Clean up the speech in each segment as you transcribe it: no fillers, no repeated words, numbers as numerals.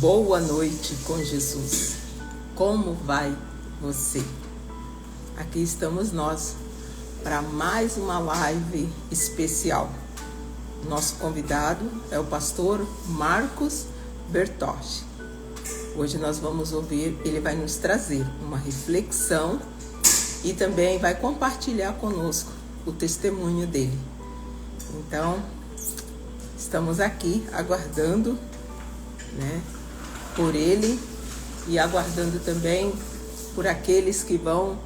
Boa noite com Jesus. Como vai você? Aqui estamos nós para mais uma live especial. Nosso convidado é o pastor Marcos Bertotti. Hoje nós vamos ouvir, ele vai nos trazer uma reflexão e também vai compartilhar conosco o testemunho dele. Então, estamos aqui aguardando, por ele e aguardando também por aqueles que vão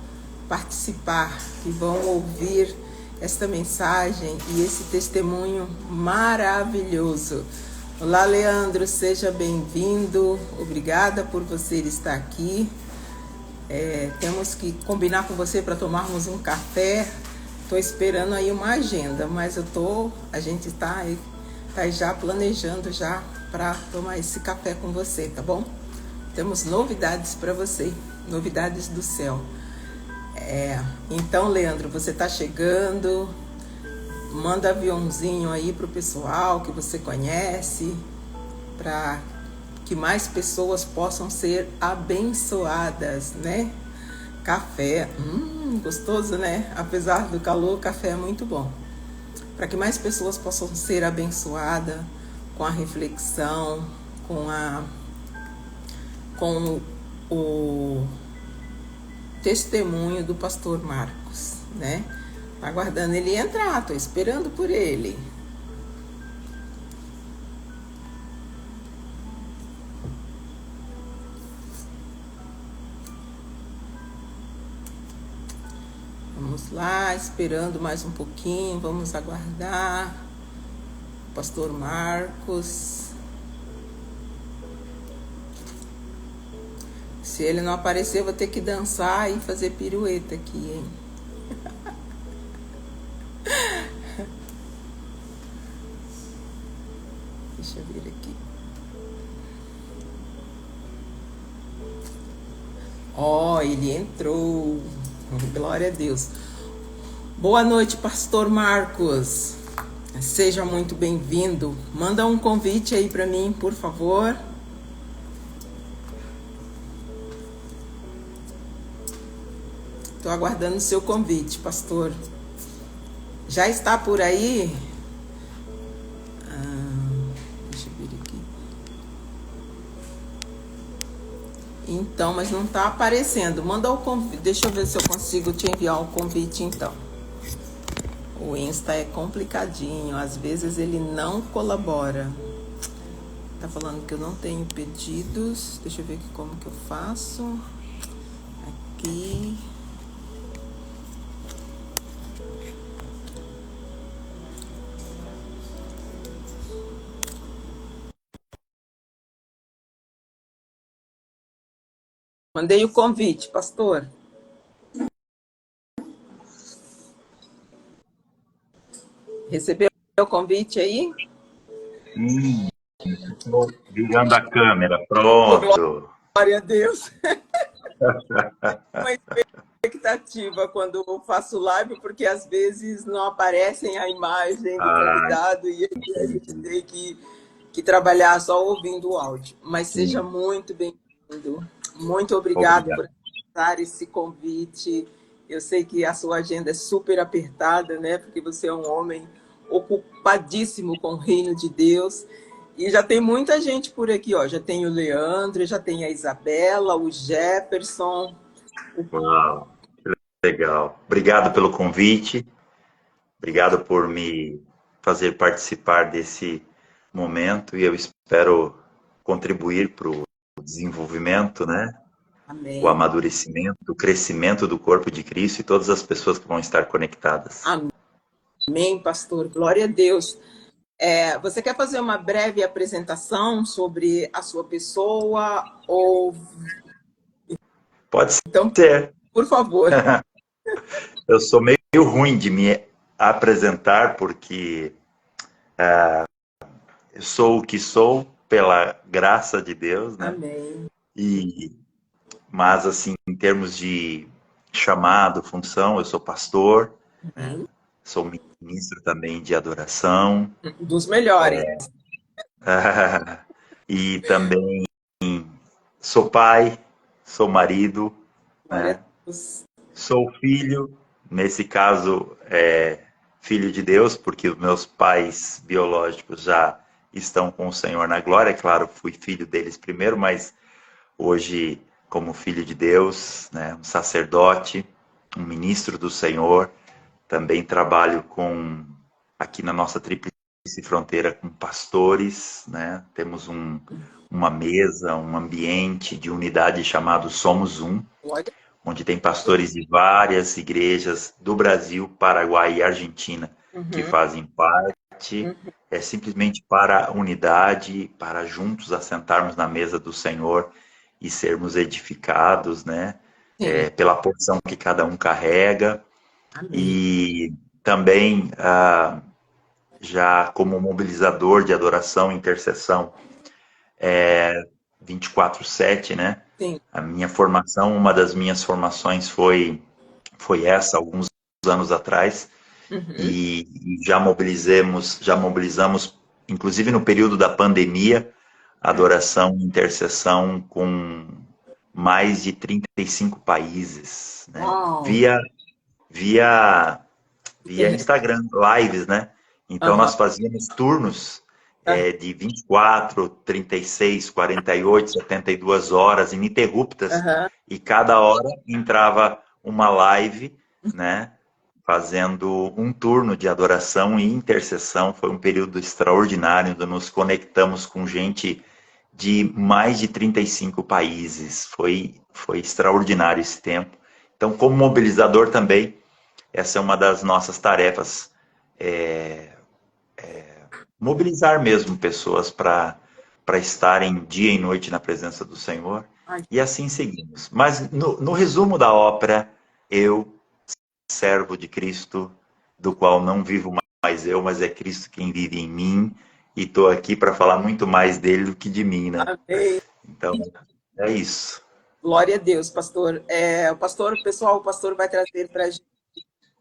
participar, que vão ouvir esta mensagem e esse testemunho maravilhoso. Olá, Leandro, seja bem-vindo. Obrigada por você estar aqui. Temos que combinar com você para tomarmos um café. Estou esperando aí uma agenda, mas a gente está já planejando já para tomar esse café com você, tá bom? Temos novidades para você, novidades do céu. Então, Leandro, você está chegando, manda aviãozinho aí pro pessoal que você conhece, para que mais pessoas possam ser abençoadas, né? Café, gostoso, né? Apesar do calor, café é muito bom. Para que mais pessoas possam ser abençoadas com a reflexão, com o testemunho do pastor Marcos, né? Aguardando ele entrar, estou esperando por ele. Vamos lá, esperando mais um pouquinho, vamos aguardar. Pastor Marcos. Se ele não aparecer, eu vou ter que dançar e fazer pirueta aqui, hein? Deixa eu ver aqui. Ele entrou. Glória a Deus. Boa noite, pastor Marcos. Seja muito bem-vindo. Manda um convite aí para mim, por favor. Estou aguardando o seu convite, pastor. Já está por aí? Deixa eu ver aqui. Então, mas não está aparecendo. Manda o convite. Deixa eu ver se eu consigo te enviar o convite, então. O Insta é complicadinho. Às vezes ele não colabora. Tá falando que eu não tenho pedidos. Deixa eu ver aqui como que eu faço. Aqui. Mandei o convite, pastor. Recebeu o convite aí? Estou ligando a câmera. Pronto. Glória a Deus. Uma expectativa quando eu faço live, porque às vezes não aparecem a imagem do convidado e a gente tem que trabalhar só ouvindo o áudio. Mas seja muito bem-vindo. Muito obrigado por aceitar esse convite. Eu sei que a sua agenda é super apertada, né? Porque você é um homem ocupadíssimo com o reino de Deus. E já tem muita gente por aqui, ó. Já tem o Leandro, já tem a Isabela, o Jefferson. Uau, que legal. Obrigado pelo convite. Obrigado por me fazer participar desse momento e eu espero contribuir para o desenvolvimento, né? Amém. O amadurecimento, o crescimento do corpo de Cristo e todas as pessoas que vão estar conectadas. Amém, pastor. Glória a Deus. Você quer fazer uma breve apresentação sobre a sua pessoa? Pode ser. Então, por favor. Eu sou meio ruim de me apresentar porque eu sou o que sou pela graça de Deus, né? Amém. Mas, assim, em termos de chamado, função, eu sou pastor, sou ministro também de adoração. Dos melhores. E também sou pai, sou marido, Glória né? a Deus. Sou filho, nesse caso, filho de Deus, porque os meus pais biológicos já estão com o Senhor na glória. Claro, fui filho deles primeiro, mas hoje, como filho de Deus, né, um sacerdote, um ministro do Senhor, também trabalho aqui na nossa tríplice fronteira com pastores, né? Temos uma mesa, um ambiente de unidade chamado Somos Um, Glória onde tem pastores de várias igrejas do Brasil, Paraguai e Argentina que Uhum, fazem parte. uhum. É simplesmente para a unidade, para juntos assentarmos na mesa do Senhor e sermos edificados, né? Sim, Pela porção que cada um carrega. amém. E também, já como mobilizador de adoração e intercessão, 24/7, né? Sim, A minha formação, uma das minhas formações foi essa, alguns anos atrás, uhum. e já mobilizamos, inclusive no período da pandemia, adoração e intercessão com mais de 35 países, né? Uau, Via internet. Instagram, lives, né? Então Aham, nós fazíamos turnos ah, de 24, 36, 48, 72 horas ininterruptas, aham. e cada hora entrava uma live, né? Fazendo um turno de adoração e intercessão. Foi um período extraordinário, onde nos conectamos com gente de mais de 35 países. Foi extraordinário esse tempo. Então, como mobilizador também, essa é uma das nossas tarefas, mobilizar mesmo pessoas para estarem dia e noite na presença do Senhor, Ai, e assim seguimos. Mas no resumo da ópera, eu, servo de Cristo, do qual não vivo mais eu, mas é Cristo quem vive em mim, e estou aqui para falar muito mais dele do que de mim, né? amém. Então, é isso. Glória a Deus, pastor. O pastor vai trazer para a gente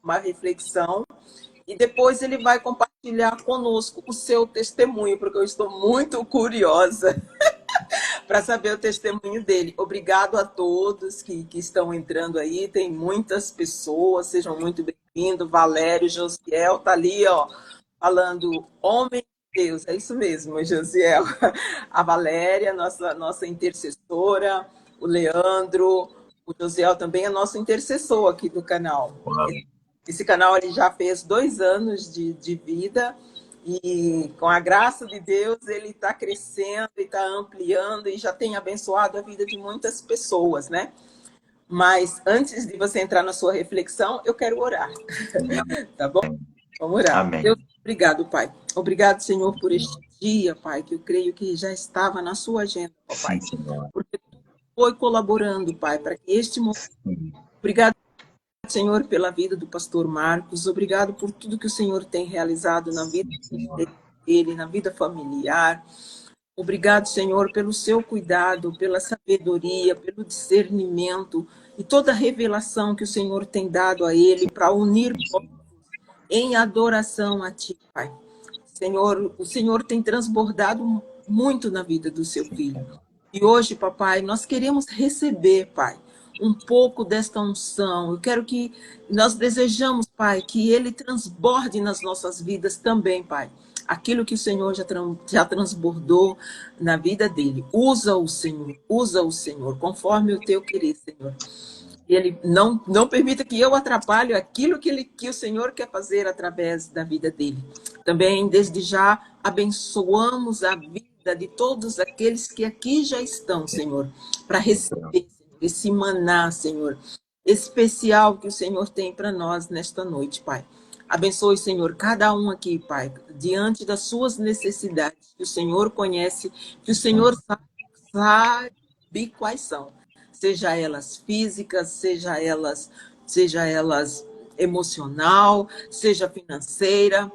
uma reflexão e depois ele vai compartilhar conosco o seu testemunho, porque eu estou muito curiosa para saber o testemunho dele. Obrigado a todos que estão entrando aí, tem muitas pessoas, sejam muito bem-vindos. Valério, Josiel, tá ali, ó, falando homem de Deus, é isso mesmo, Josiel. A Valéria, nossa intercessora, o Leandro, o Josiel também é nosso intercessor aqui do canal. Esse canal ele já fez 2 anos de vida e, com a graça de Deus, ele está crescendo e está ampliando e já tem abençoado a vida de muitas pessoas, né? Mas antes de você entrar na sua reflexão, eu quero orar, tá bom? Vamos orar. Deus, Amém. obrigado, Pai. Obrigado, Senhor, por este dia, Pai, que eu creio que já estava na sua agenda, ó Sim, Pai. Senhor. Porque tu foi colaborando, Pai, para que este momento. Sim, Obrigado, Senhor, pela vida do pastor Marcos. Obrigado por tudo que o Senhor tem realizado na vida Senhor. dele, na vida familiar. Obrigado, Senhor, pelo seu cuidado, pela sabedoria, pelo discernimento e toda a revelação que o Senhor tem dado a ele para unir em adoração a Ti, Pai. Senhor, o Senhor tem transbordado muito na vida do seu filho. E hoje, papai, nós queremos receber, Pai, um pouco desta unção. Eu quero que nós desejamos, Pai, que ele transborde nas nossas vidas também, Pai. Aquilo que o Senhor já transbordou na vida dele. Usa o Senhor, conforme o teu querer, Senhor. E ele não permita que eu atrapalhe aquilo que o Senhor quer fazer através da vida dele. Também, desde já, abençoamos a vida de todos aqueles que aqui já estão, Senhor, para receber, Senhor, esse maná, Senhor, especial que o Senhor tem para nós nesta noite, Pai. Abençoe, Senhor, cada um aqui, Pai, diante das suas necessidades, que o Senhor conhece, que o Senhor sabe quais são, seja elas físicas, seja elas emocional, seja financeira,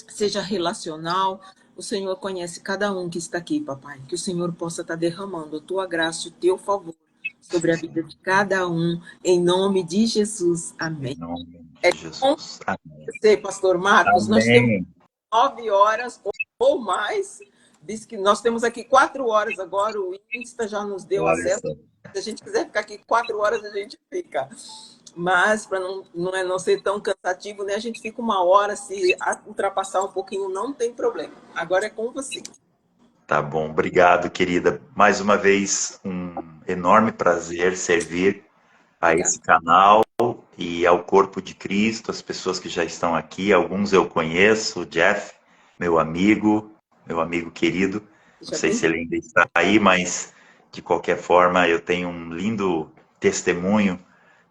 seja relacional. O Senhor conhece cada um que está aqui, papai. Que o Senhor possa estar derramando a tua graça e o teu favor sobre a vida de cada um, em nome de Jesus. Em Amém. nome É de com Jesus. Amém. você, pastor Marcos. Nós temos Amém. 9 horas ou mais Diz que nós temos aqui 4 horas agora, o Insta já nos deu Olha acesso. só. Se a gente quiser ficar aqui 4 horas, a gente fica. Mas, para não ser tão cansativo, né? A gente fica 1 hora, se ultrapassar um pouquinho, não tem problema. Agora é com você. Tá bom, obrigado, querida. Mais uma vez, um enorme prazer servir a Obrigada. esse canal e ao corpo de Cristo, as pessoas que já estão aqui. Alguns eu conheço, o Jeff, meu amigo querido. Não Seja sei se ele bem-vindo. ainda está aí, mas de qualquer forma eu tenho um lindo testemunho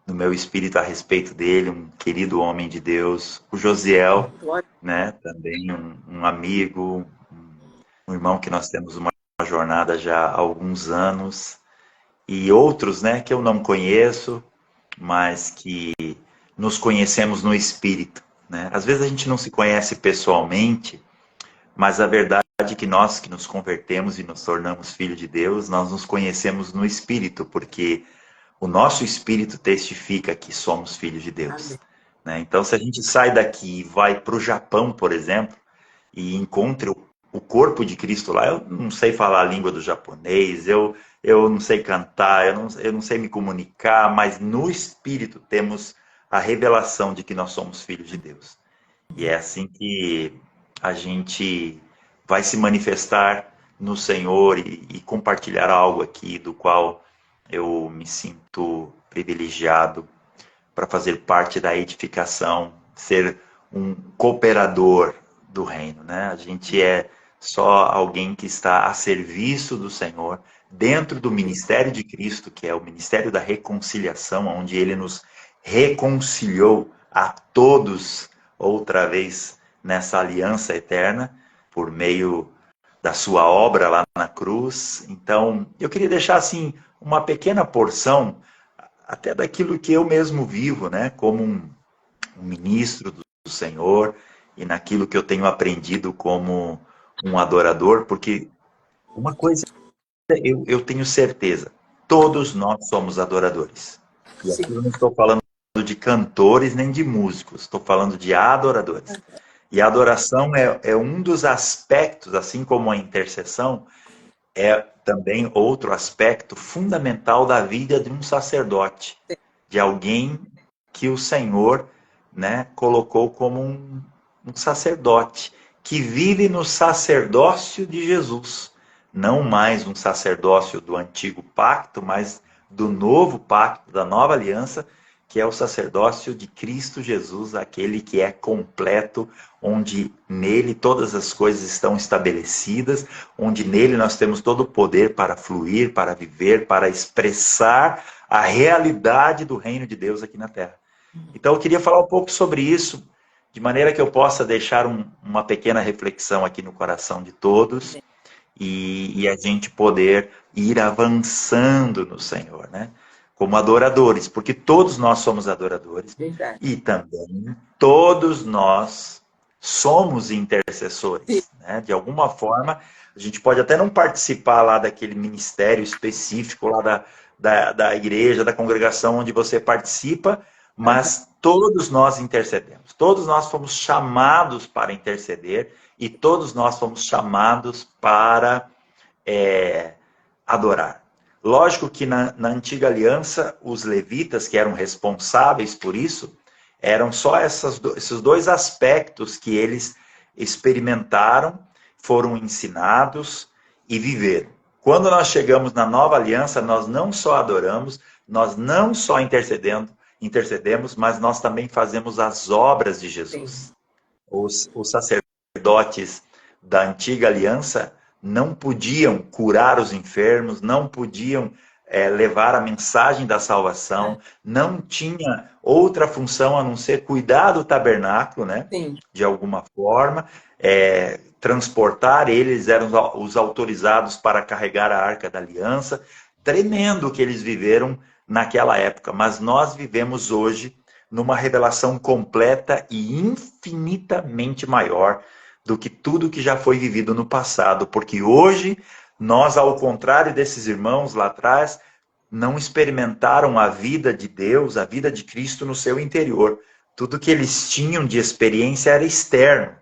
no meu espírito a respeito dele, um querido homem de Deus. O Josiel, Glória. né? Também um amigo, um irmão que nós temos uma jornada já há alguns anos. E outros, né, que eu não conheço, mas que nos conhecemos no espírito, né? Às vezes a gente não se conhece pessoalmente, mas a verdade é que nós que nos convertemos e nos tornamos filhos de Deus, nós nos conhecemos no espírito, porque o nosso espírito testifica que somos filhos de Deus, Amém. né? Então, se a gente sai daqui e vai para o Japão, por exemplo, e encontre o corpo de Cristo lá, eu não sei falar a língua do japonês, eu não sei cantar, eu não sei me comunicar, mas no espírito temos a revelação de que nós somos filhos de Deus. E é assim que a gente vai se manifestar no Senhor e compartilhar algo aqui do qual eu me sinto privilegiado para fazer parte da edificação, ser um cooperador do reino, né? A gente é só alguém que está a serviço do Senhor, dentro do ministério de Cristo, que é o ministério da reconciliação, onde ele nos reconciliou a todos outra vez nessa aliança eterna, por meio da sua obra lá na cruz. Então, eu queria deixar assim uma pequena porção até daquilo que eu mesmo vivo, né, como um ministro do Senhor e naquilo que eu tenho aprendido como um adorador, porque uma coisa eu tenho certeza, todos nós somos adoradores. E aqui eu não estou falando de cantores nem de músicos, estou falando de adoradores. E a adoração é um dos aspectos, assim como a intercessão, é também outro aspecto fundamental da vida de um sacerdote, de alguém que o Senhor, né, colocou como um sacerdote, que vive no sacerdócio de Jesus. Não mais um sacerdócio do antigo pacto, mas do novo pacto, da nova aliança, que é o sacerdócio de Cristo Jesus, aquele que é completo, onde nele todas as coisas estão estabelecidas, onde nele nós temos todo o poder para fluir, para viver, para expressar a realidade do reino de Deus aqui na Terra. Então eu queria falar um pouco sobre isso, de maneira que eu possa deixar uma pequena reflexão aqui no coração de todos e a gente poder ir avançando no Senhor, né? Como adoradores, porque todos nós somos adoradores. Verdade. E também todos nós somos intercessores, né? De alguma forma, a gente pode até não participar lá daquele ministério específico lá da igreja, da congregação onde você participa, mas todos nós intercedemos. Todos nós fomos chamados para interceder e todos nós fomos chamados para adorar. Lógico que na antiga aliança, os levitas, que eram responsáveis por isso, eram só esses dois aspectos que eles experimentaram, foram ensinados e viveram. Quando nós chegamos na nova aliança, nós não só adoramos, nós não só intercedemos, mas nós também fazemos as obras de Jesus. Os sacerdotes da antiga aliança não podiam curar os enfermos, não podiam levar a mensagem da salvação, não tinha outra função a não ser cuidar do tabernáculo, né? Sim. De alguma forma, transportar, eles eram os autorizados para carregar a Arca da Aliança. Tremendo o que eles viveram naquela época, mas nós vivemos hoje numa revelação completa e infinitamente maior do que tudo que já foi vivido no passado, porque hoje nós, ao contrário desses irmãos lá atrás, não experimentaram a vida de Deus, a vida de Cristo no seu interior. Tudo que eles tinham de experiência era externo.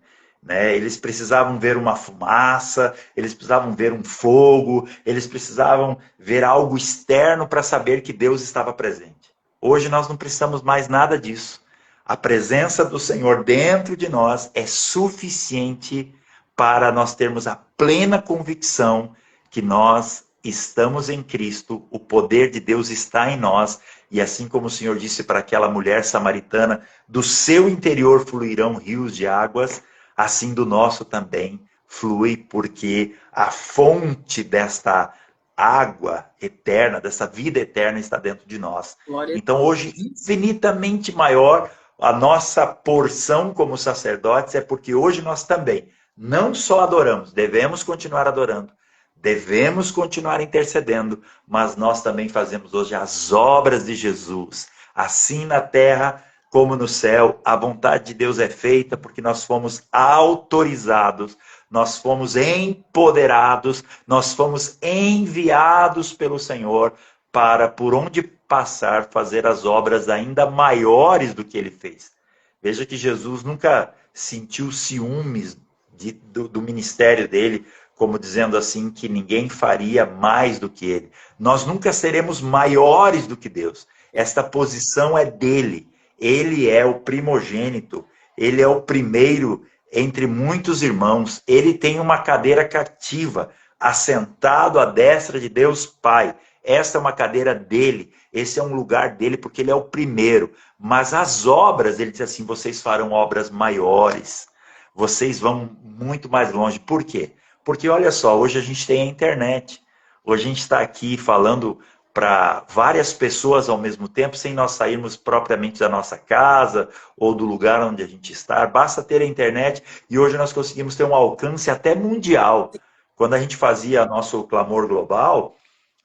né? Eles precisavam ver uma fumaça, eles precisavam ver um fogo, eles precisavam ver algo externo para saber que Deus estava presente. Hoje nós não precisamos mais nada disso. A presença do Senhor dentro de nós é suficiente para nós termos a plena convicção que nós estamos em Cristo, o poder de Deus está em nós, e assim como o Senhor disse para aquela mulher samaritana, do seu interior fluirão rios de águas, assim do nosso também flui, porque a fonte desta água eterna, dessa vida eterna está dentro de nós. Glória. Então hoje, infinitamente maior a nossa porção como sacerdotes é porque hoje nós também não só adoramos, devemos continuar adorando, devemos continuar intercedendo, mas nós também fazemos hoje as obras de Jesus. Assim na terra como no céu, a vontade de Deus é feita porque nós fomos autorizados, nós fomos empoderados, nós fomos enviados pelo Senhor para, por onde passar, fazer as obras ainda maiores do que ele fez. Veja que Jesus nunca sentiu ciúmes do ministério dele, como dizendo assim que ninguém faria mais do que ele. Nós nunca seremos maiores do que Deus. Esta posição é dele. Ele é o primogênito. Ele é o primeiro entre muitos irmãos. Ele tem uma cadeira cativa, assentado à destra de Deus Pai. Esta é uma cadeira dele. Esse é um lugar dele, porque ele é o primeiro. Mas as obras, ele diz assim, vocês farão obras maiores. Vocês vão muito mais longe. Por quê? Porque, olha só, hoje a gente tem a internet. Hoje a gente está aqui falando para várias pessoas ao mesmo tempo, sem nós sairmos propriamente da nossa casa ou do lugar onde a gente está. Basta ter a internet e hoje nós conseguimos ter um alcance até mundial. Quando a gente fazia nosso Clamor Global,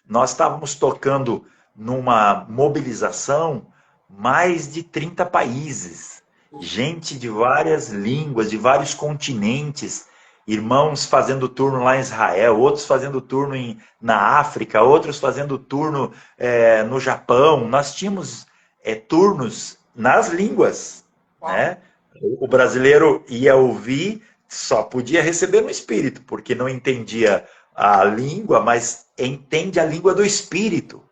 nós estávamos tocando numa mobilização mais de 30 países. Gente de várias línguas, de vários continentes. Irmãos fazendo turno lá em Israel, outros fazendo turno na África, outros fazendo turno no Japão. Nós tínhamos turnos nas línguas. Né? O brasileiro ia ouvir, só podia receber no espírito, porque não entendia a língua, mas entende a língua do espírito.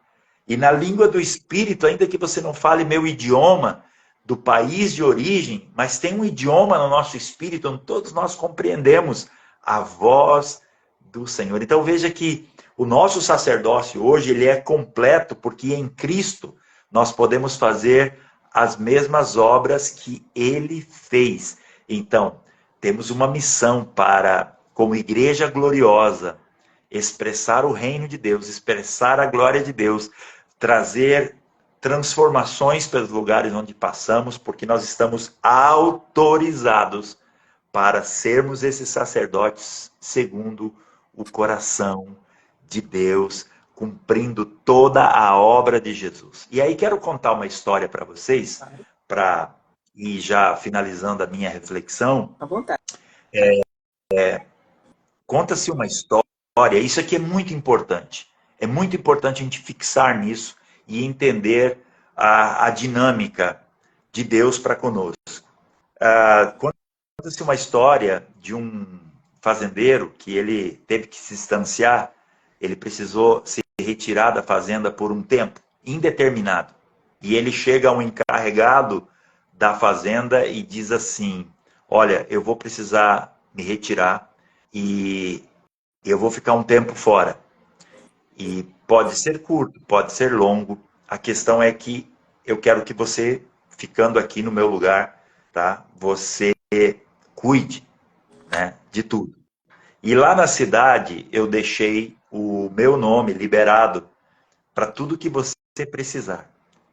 E na língua do espírito, ainda que você não fale meu idioma, do país de origem, mas tem um idioma no nosso espírito onde todos nós compreendemos a voz do Senhor. Então veja que o nosso sacerdócio hoje ele é completo porque em Cristo nós podemos fazer as mesmas obras que ele fez. Então, temos uma missão para, como igreja gloriosa, expressar o reino de Deus, expressar a glória de Deus, trazer transformações pelos lugares onde passamos, porque nós estamos autorizados para sermos esses sacerdotes segundo o coração de Deus, cumprindo toda a obra de Jesus. E aí quero contar uma história para vocês, para ir já finalizando a minha reflexão. À vontade. Conta-se uma história, isso aqui é muito importante. É muito importante a gente fixar nisso e entender a dinâmica de Deus para conosco. Conta-se uma história de um fazendeiro que ele teve que se distanciar, ele precisou se retirar da fazenda por um tempo indeterminado. E ele chega a um encarregado da fazenda e diz assim, olha, eu vou precisar me retirar e eu vou ficar um tempo fora. E pode ser curto, pode ser longo. A questão é que eu quero que você, ficando aqui no meu lugar, tá? Você cuide, né, de tudo. E lá na cidade eu deixei o meu nome liberado para tudo que você precisar.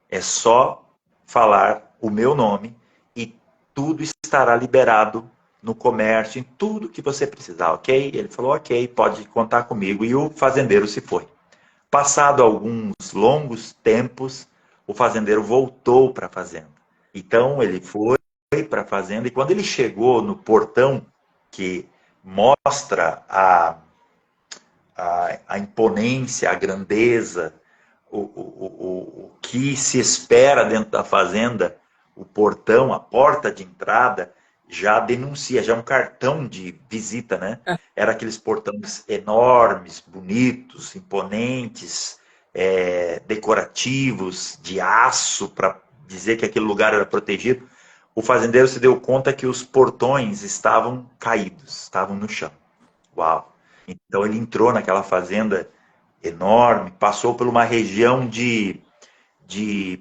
É só falar o meu nome e tudo estará liberado no comércio, em tudo que você precisar, ok? Ele falou, ok, pode contar comigo. E o fazendeiro se foi. Passado alguns longos tempos, o fazendeiro voltou para a fazenda. Então, ele foi para a fazenda e quando ele chegou no portão, que mostra a imponência, a grandeza, o que se espera dentro da fazenda, o portão, a porta de entrada, já denuncia, já é um cartão de visita, né? Ah, Era aqueles portões enormes, bonitos, imponentes, decorativos, de aço, para dizer que aquele lugar era protegido. O fazendeiro se deu conta que os portões estavam caídos, estavam no chão. Uau! Então ele entrou naquela fazenda enorme, passou por uma região de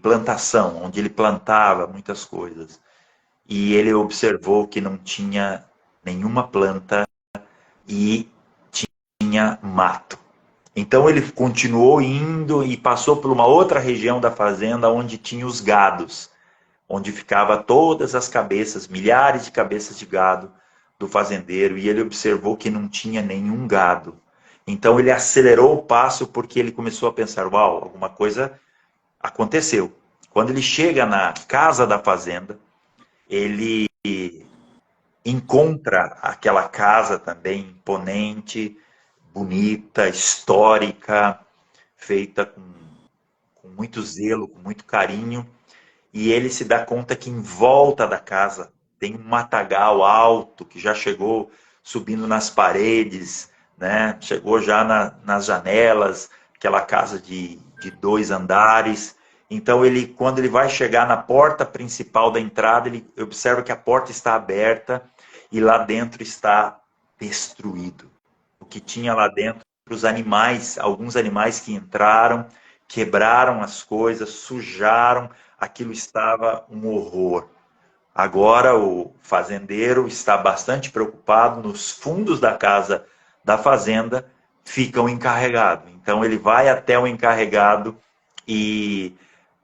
plantação, onde ele plantava muitas coisas. E ele observou que não tinha nenhuma planta e tinha mato. Então ele continuou indo e passou por uma outra região da fazenda onde tinha os gados, onde ficava todas as cabeças, milhares de cabeças de gado do fazendeiro, e ele observou que não tinha nenhum gado. Então ele acelerou o passo porque ele começou a pensar, uau, alguma coisa aconteceu. Quando ele chega na casa da fazenda, ele encontra aquela casa também imponente, bonita, histórica, feita com muito zelo, com muito carinho, e ele se dá conta que em volta da casa tem um matagal alto que já chegou subindo nas paredes, né? Chegou já nas janelas, aquela casa de 2 andares. Então ele, quando ele vai chegar na porta principal da entrada, ele observa que a porta está aberta e lá dentro está destruído. O que tinha lá dentro, os animais, alguns animais que entraram, quebraram as coisas, sujaram, aquilo estava um horror. Agora o fazendeiro está bastante preocupado, nos fundos da casa da fazenda fica o encarregado. Então ele vai até o encarregado e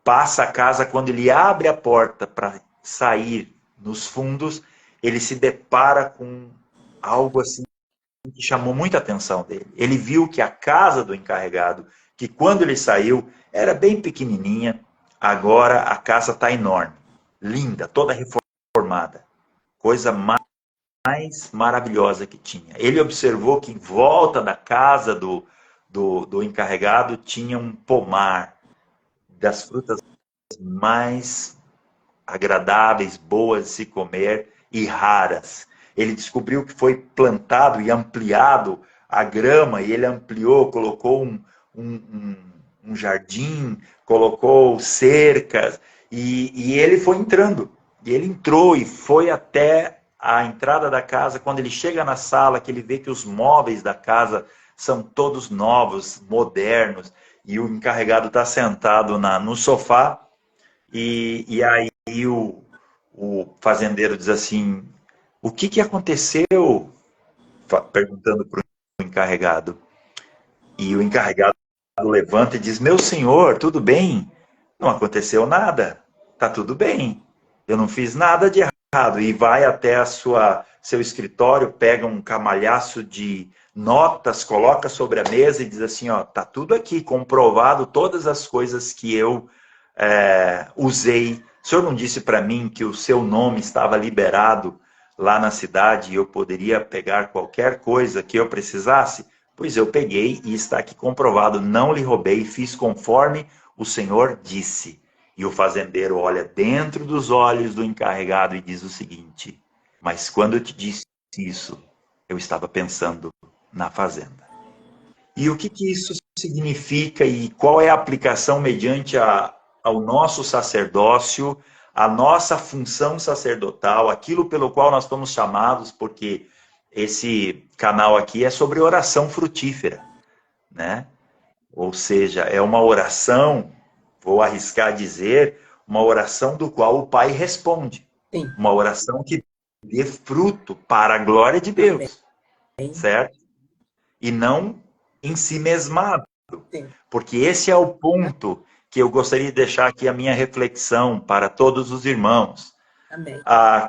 passa a casa. Quando ele abre a porta para sair nos fundos, ele se depara com algo assim que chamou muita atenção dele. Ele viu que a casa do encarregado, que quando ele saiu era bem pequenininha, agora a casa está enorme, linda, toda reformada, coisa mais maravilhosa que tinha. Ele observou que em volta da casa do encarregado tinha um pomar das frutas mais agradáveis, boas de se comer e raras. Ele descobriu que foi plantado e ampliado a grama, e ele ampliou, colocou um jardim, colocou cercas, e ele foi entrando. E ele entrou e foi até a entrada da casa. Quando ele chega na sala, que ele vê que os móveis da casa são todos novos, modernos, e o encarregado está sentado no sofá, e aí o fazendeiro diz assim, o que aconteceu? Perguntando para o encarregado. E o encarregado levanta e diz, meu senhor, tudo bem? Não aconteceu nada, tá tudo bem, eu não fiz nada de errado. E vai até seu escritório, pega um camalhaço de notas, coloca sobre a mesa e diz assim, ó, tá tudo aqui, comprovado todas as coisas que eu usei. O senhor não disse para mim que o seu nome estava liberado lá na cidade e eu poderia pegar qualquer coisa que eu precisasse? Pois eu peguei e está aqui comprovado, não lhe roubei, fiz conforme o senhor disse. E o fazendeiro olha dentro dos olhos do encarregado e diz o seguinte, mas quando eu te disse isso, eu estava pensando na fazenda. E o que isso significa e qual é a aplicação mediante ao nosso sacerdócio, a nossa função sacerdotal, aquilo pelo qual nós estamos chamados, porque esse canal aqui é sobre oração frutífera, né? Ou seja, é uma oração, vou arriscar dizer, uma oração do qual o Pai responde. sim. Uma oração que dê fruto para a glória de Deus, Amém. certo? E não em si mesmado. Sim. Porque esse é o ponto que eu gostaria de deixar aqui a minha reflexão para todos os irmãos. Amém.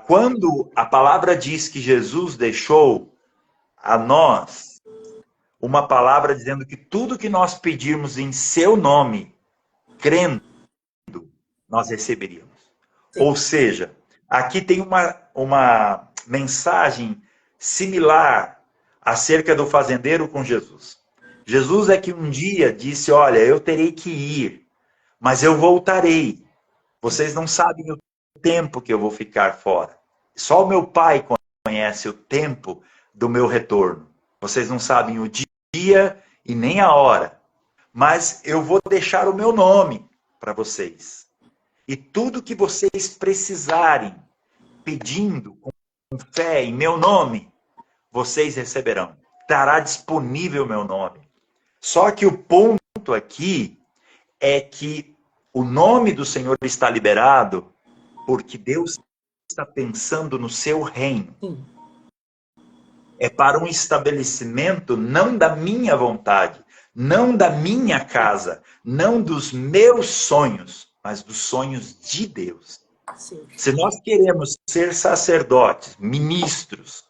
Quando a palavra diz que Jesus deixou a nós uma palavra dizendo que tudo que nós pedirmos em seu nome, crendo, nós receberíamos. Sim. Ou seja, aqui tem uma mensagem similar acerca do fazendeiro com Jesus. Jesus é que um dia disse, olha, eu terei que ir, mas eu voltarei. Vocês não sabem o tempo que eu vou ficar fora. Só o meu Pai conhece o tempo do meu retorno. Vocês não sabem o dia e nem a hora. Mas eu vou deixar o meu nome para vocês. E tudo que vocês precisarem, pedindo com fé em meu nome, vocês receberão. Estará disponível o meu nome. Só que o ponto aqui é que o nome do Senhor está liberado porque Deus está pensando no seu reino. Sim. É para um estabelecimento não da minha vontade, não da minha casa, não dos meus sonhos, mas dos sonhos de Deus. Sim. Se nós queremos ser sacerdotes, ministros,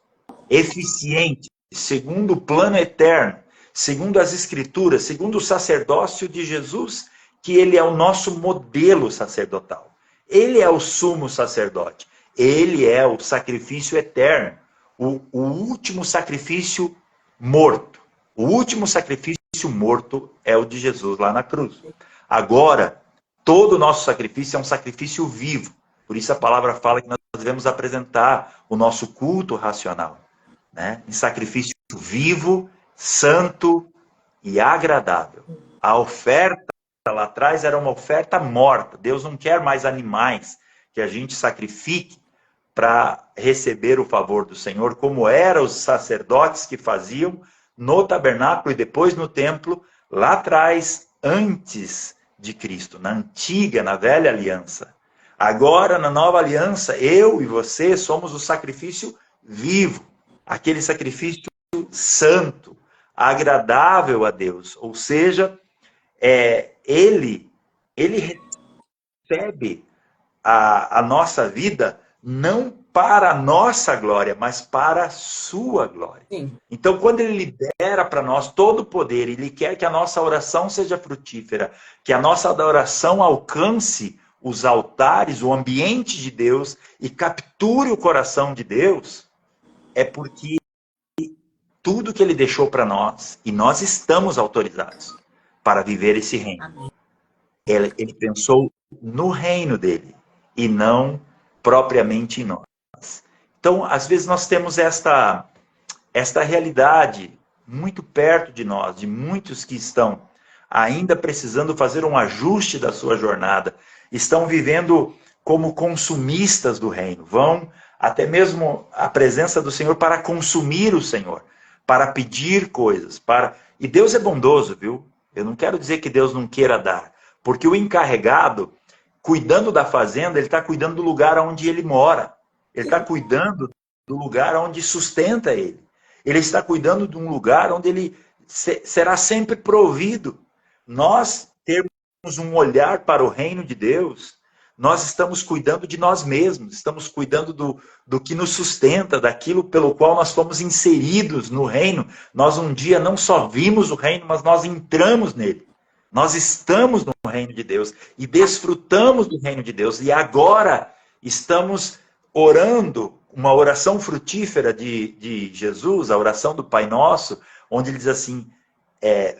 eficientes, segundo o plano eterno, segundo as Escrituras, segundo o sacerdócio de Jesus, que ele é o nosso modelo sacerdotal. Ele é o sumo sacerdote. Ele é o sacrifício eterno. O último sacrifício morto. O último sacrifício morto é o de Jesus lá na cruz. Agora, todo o nosso sacrifício é um sacrifício vivo. Por isso a palavra fala que nós devemos apresentar o nosso culto racional, né, em sacrifício vivo, santo e agradável. A oferta lá atrás era uma oferta morta. Deus não quer mais animais que a gente sacrifique para receber o favor do Senhor, como eram os sacerdotes que faziam no tabernáculo e depois no templo, lá atrás, antes de Cristo, na antiga, na velha aliança. Agora, na nova aliança, eu e você somos o sacrifício vivo, aquele sacrifício santo, agradável a Deus. Ou seja, ele recebe a nossa vida não para a nossa glória, mas para a sua glória. Sim. Então, quando ele libera para nós todo o poder, ele quer que a nossa oração seja frutífera, que a nossa oração alcance os altares, o ambiente de Deus e capture o coração de Deus, é porque tudo que ele deixou para nós, e nós estamos autorizados para viver esse reino. Amém. Ele pensou no reino dele e não propriamente em nós. Então, às vezes nós temos esta realidade muito perto de nós, de muitos que estão ainda precisando fazer um ajuste da sua jornada, estão vivendo como consumistas do reino, vão até mesmo à presença do Senhor para consumir o Senhor, para pedir coisas, e Deus é bondoso, viu? Eu não quero dizer que Deus não queira dar, porque o encarregado, cuidando da fazenda, ele está cuidando do lugar onde ele mora. Ele está cuidando do lugar onde sustenta ele. Ele está cuidando de um lugar onde ele será sempre provido. Nós termos um olhar para o reino de Deus, nós estamos cuidando de nós mesmos, estamos cuidando do que nos sustenta, daquilo pelo qual nós fomos inseridos no reino. Nós um dia não só vimos o reino, mas nós entramos nele. Nós estamos no reino de Deus e desfrutamos do reino de Deus. E agora estamos orando uma oração frutífera de Jesus, a oração do Pai Nosso, onde ele diz assim,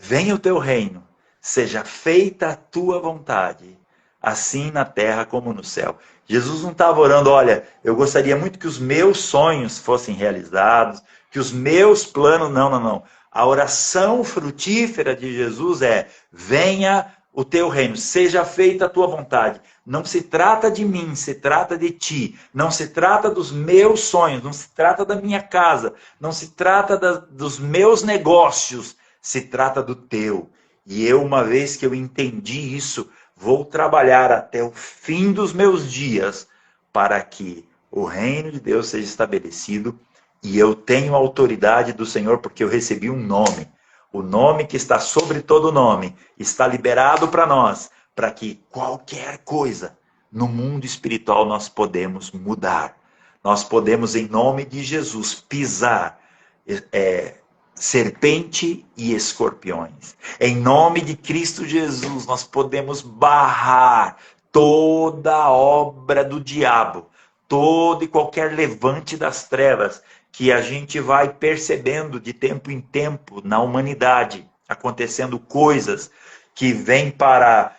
venha o teu reino, seja feita a tua vontade, assim na terra como no céu. Jesus não estava orando, olha, eu gostaria muito que os meus sonhos fossem realizados, que os meus planos, não. A oração frutífera de Jesus é, venha o teu reino, seja feita a tua vontade. Não se trata de mim, se trata de ti. Não se trata dos meus sonhos, não se trata da minha casa, não se trata dos meus negócios, se trata do teu. E eu, uma vez que eu entendi isso, vou trabalhar até o fim dos meus dias para que o reino de Deus seja estabelecido. E eu tenho a autoridade do Senhor porque eu recebi um nome. O nome que está sobre todo nome está liberado para nós, para que qualquer coisa no mundo espiritual nós podemos mudar. Nós podemos, em nome de Jesus, pisar serpente e escorpiões. Em nome de Cristo Jesus, nós podemos barrar toda a obra do diabo, todo e qualquer levante das trevas que a gente vai percebendo de tempo em tempo na humanidade, acontecendo coisas que vêm para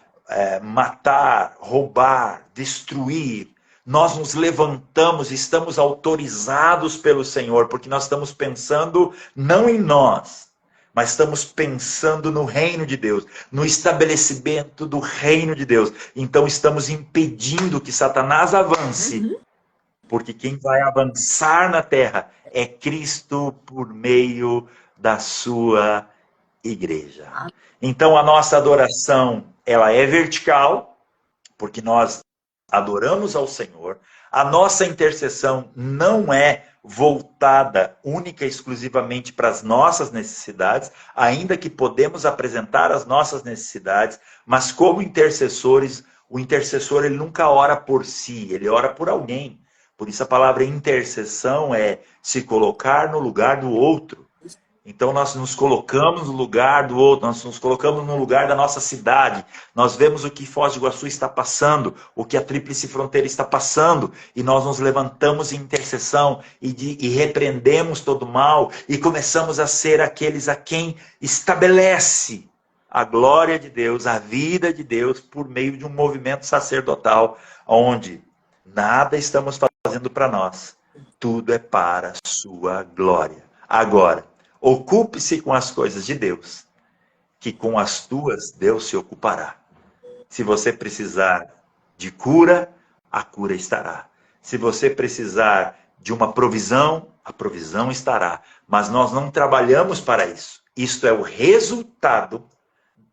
matar, roubar, destruir. nós nos levantamos, estamos autorizados pelo Senhor, porque nós estamos pensando não em nós, mas estamos pensando no reino de Deus, no estabelecimento do reino de Deus. Então estamos impedindo que Satanás avance, porque quem vai avançar na terra é Cristo por meio da sua igreja. Então a nossa adoração, ela é vertical, porque nós adoramos ao Senhor. A nossa intercessão não é voltada única e exclusivamente para as nossas necessidades, ainda que podemos apresentar as nossas necessidades, mas como intercessores, o intercessor ele nunca ora por si, ele ora por alguém. Por isso a palavra intercessão é se colocar no lugar do outro. Então nós nos colocamos no lugar do outro, nós nos colocamos no lugar da nossa cidade, nós vemos o que Foz do Iguaçu está passando, o que a Tríplice Fronteira está passando, e nós nos levantamos em intercessão e repreendemos todo o mal, e começamos a ser aqueles a quem estabelece a glória de Deus, a vida de Deus, por meio de um movimento sacerdotal, onde nada estamos fazendo para nós, tudo é para a sua glória. Agora, ocupe-se com as coisas de Deus, que com as tuas Deus se ocupará. Se você precisar de cura, a cura estará. Se você precisar de uma provisão, a provisão estará. Mas nós não trabalhamos para isso. Isto é o resultado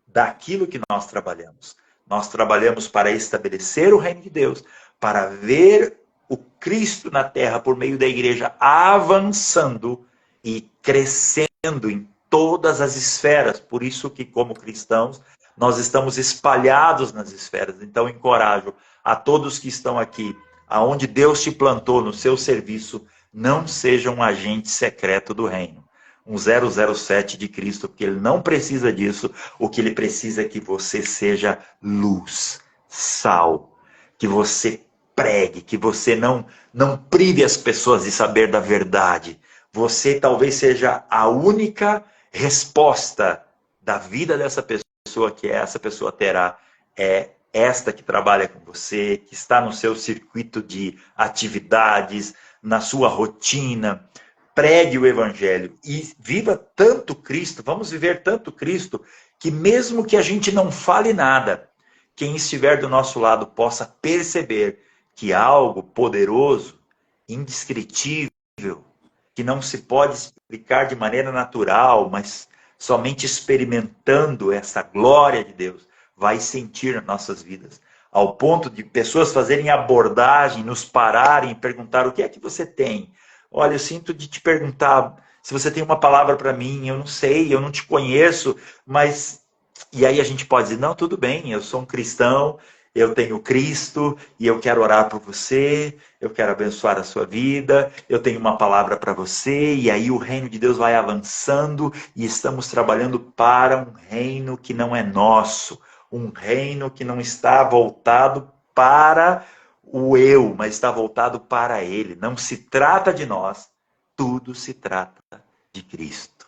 daquilo que nós trabalhamos. Nós trabalhamos para estabelecer o reino de Deus, para ver o Cristo na terra por meio da igreja avançando e crescendo em todas as esferas. Por isso que, como cristãos, nós estamos espalhados nas esferas. Então, encorajo a todos que estão aqui, aonde Deus te plantou no seu serviço, não seja um agente secreto do reino. Um 007 de Cristo, porque ele não precisa disso. O que ele precisa é que você seja luz, sal, que você pregue, que você não prive as pessoas de saber da verdade. Você talvez seja a única resposta da vida dessa pessoa que essa pessoa terá. É esta que trabalha com você, que está no seu circuito de atividades, na sua rotina. Pregue o evangelho e viva tanto Cristo, vamos viver tanto Cristo, que mesmo que a gente não fale nada, quem estiver do nosso lado possa perceber que algo poderoso, indescritível, que não se pode explicar de maneira natural, mas somente experimentando essa glória de Deus, vai sentir nas nossas vidas. Ao ponto de pessoas fazerem abordagem, nos pararem e perguntar: o que é que você tem? Olha, eu sinto de te perguntar se você tem uma palavra para mim, eu não sei, eu não te conheço, mas... E aí a gente pode dizer: não, tudo bem, eu sou um cristão, eu tenho Cristo e eu quero orar por você, eu quero abençoar a sua vida, eu tenho uma palavra para você, e aí o reino de Deus vai avançando e estamos trabalhando para um reino que não é nosso, um reino que não está voltado para o eu, mas está voltado para Ele. Não se trata de nós, tudo se trata de Cristo.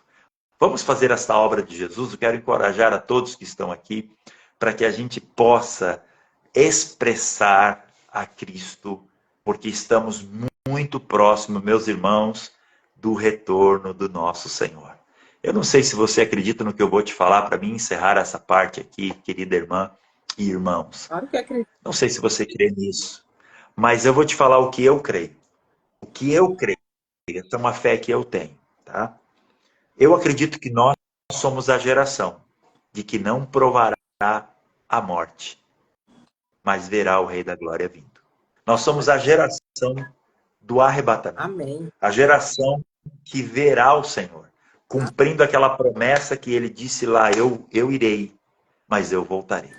Vamos fazer esta obra de Jesus. Eu quero encorajar a todos que estão aqui para que a gente possa expressar a Cristo, porque estamos muito próximos, meus irmãos, do retorno do nosso Senhor. Eu não sei se você acredita no que eu vou te falar para mim encerrar essa parte aqui, querida irmã e irmãos. Claro que acredito. Não sei se você crê nisso, mas eu vou te falar o que eu creio. O que eu creio, essa é uma fé que eu tenho, tá? Eu acredito que nós somos a geração de que não provará a morte, mas verá o Rei da Glória vindo. Nós somos a geração do arrebatamento. Amém. A geração que verá o Senhor, cumprindo aquela promessa que ele disse lá: eu irei, mas eu voltarei.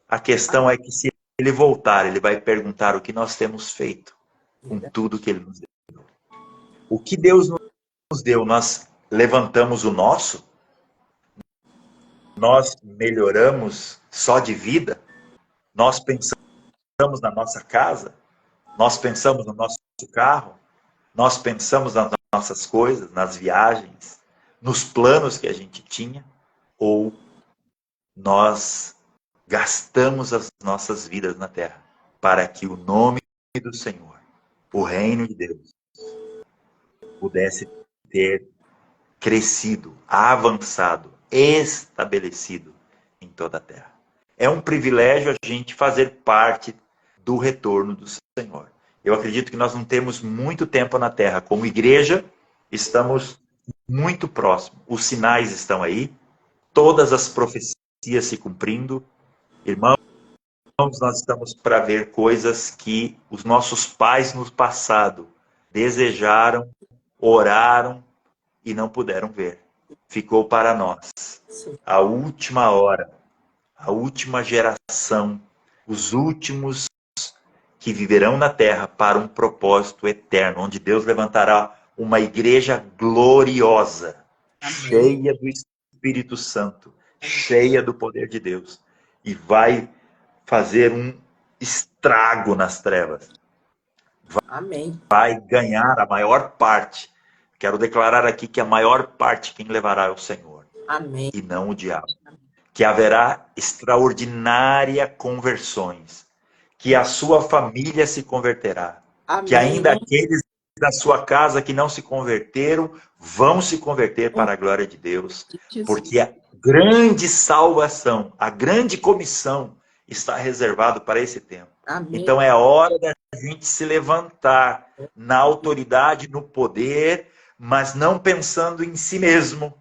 A questão é que se ele voltar, ele vai perguntar o que nós temos feito com tudo que ele nos deu. O que Deus nos deu, nós levantamos o nosso? Nós melhoramos só de vida? Nós pensamos na nossa casa? Nós pensamos no nosso carro? Nós pensamos nas nossas coisas, nas viagens, nos planos que a gente tinha? Ou nós gastamos as nossas vidas na terra para que o nome do Senhor, o reino de Deus, pudesse ter crescido, avançado, estabelecido em toda a terra. É um privilégio a gente fazer parte do retorno do Senhor. Eu acredito que nós não temos muito tempo na terra. Como igreja, estamos muito próximos. Os sinais estão aí, todas as profecias se cumprindo. Irmãos, nós estamos para ver coisas que os nossos pais no passado desejaram, oraram e não puderam ver. Ficou para nós. A última hora, a última geração, os últimos que viverão na terra para um propósito eterno, onde Deus levantará uma igreja gloriosa, cheia do Espírito Santo, cheia do poder de Deus, e vai fazer um estrago nas trevas. Amém. Vai ganhar a maior parte. Quero declarar aqui que a maior parte quem levará é o Senhor. Amém. E não o diabo. Que haverá extraordinárias conversões. Que a sua família se converterá. Amém. Que ainda aqueles da sua casa que não se converteram vão se converter para a glória de Deus. Porque a grande salvação, a grande comissão está reservado para esse tempo. Amém. Então é hora da gente se levantar na autoridade, no poder, mas não pensando em si mesmo.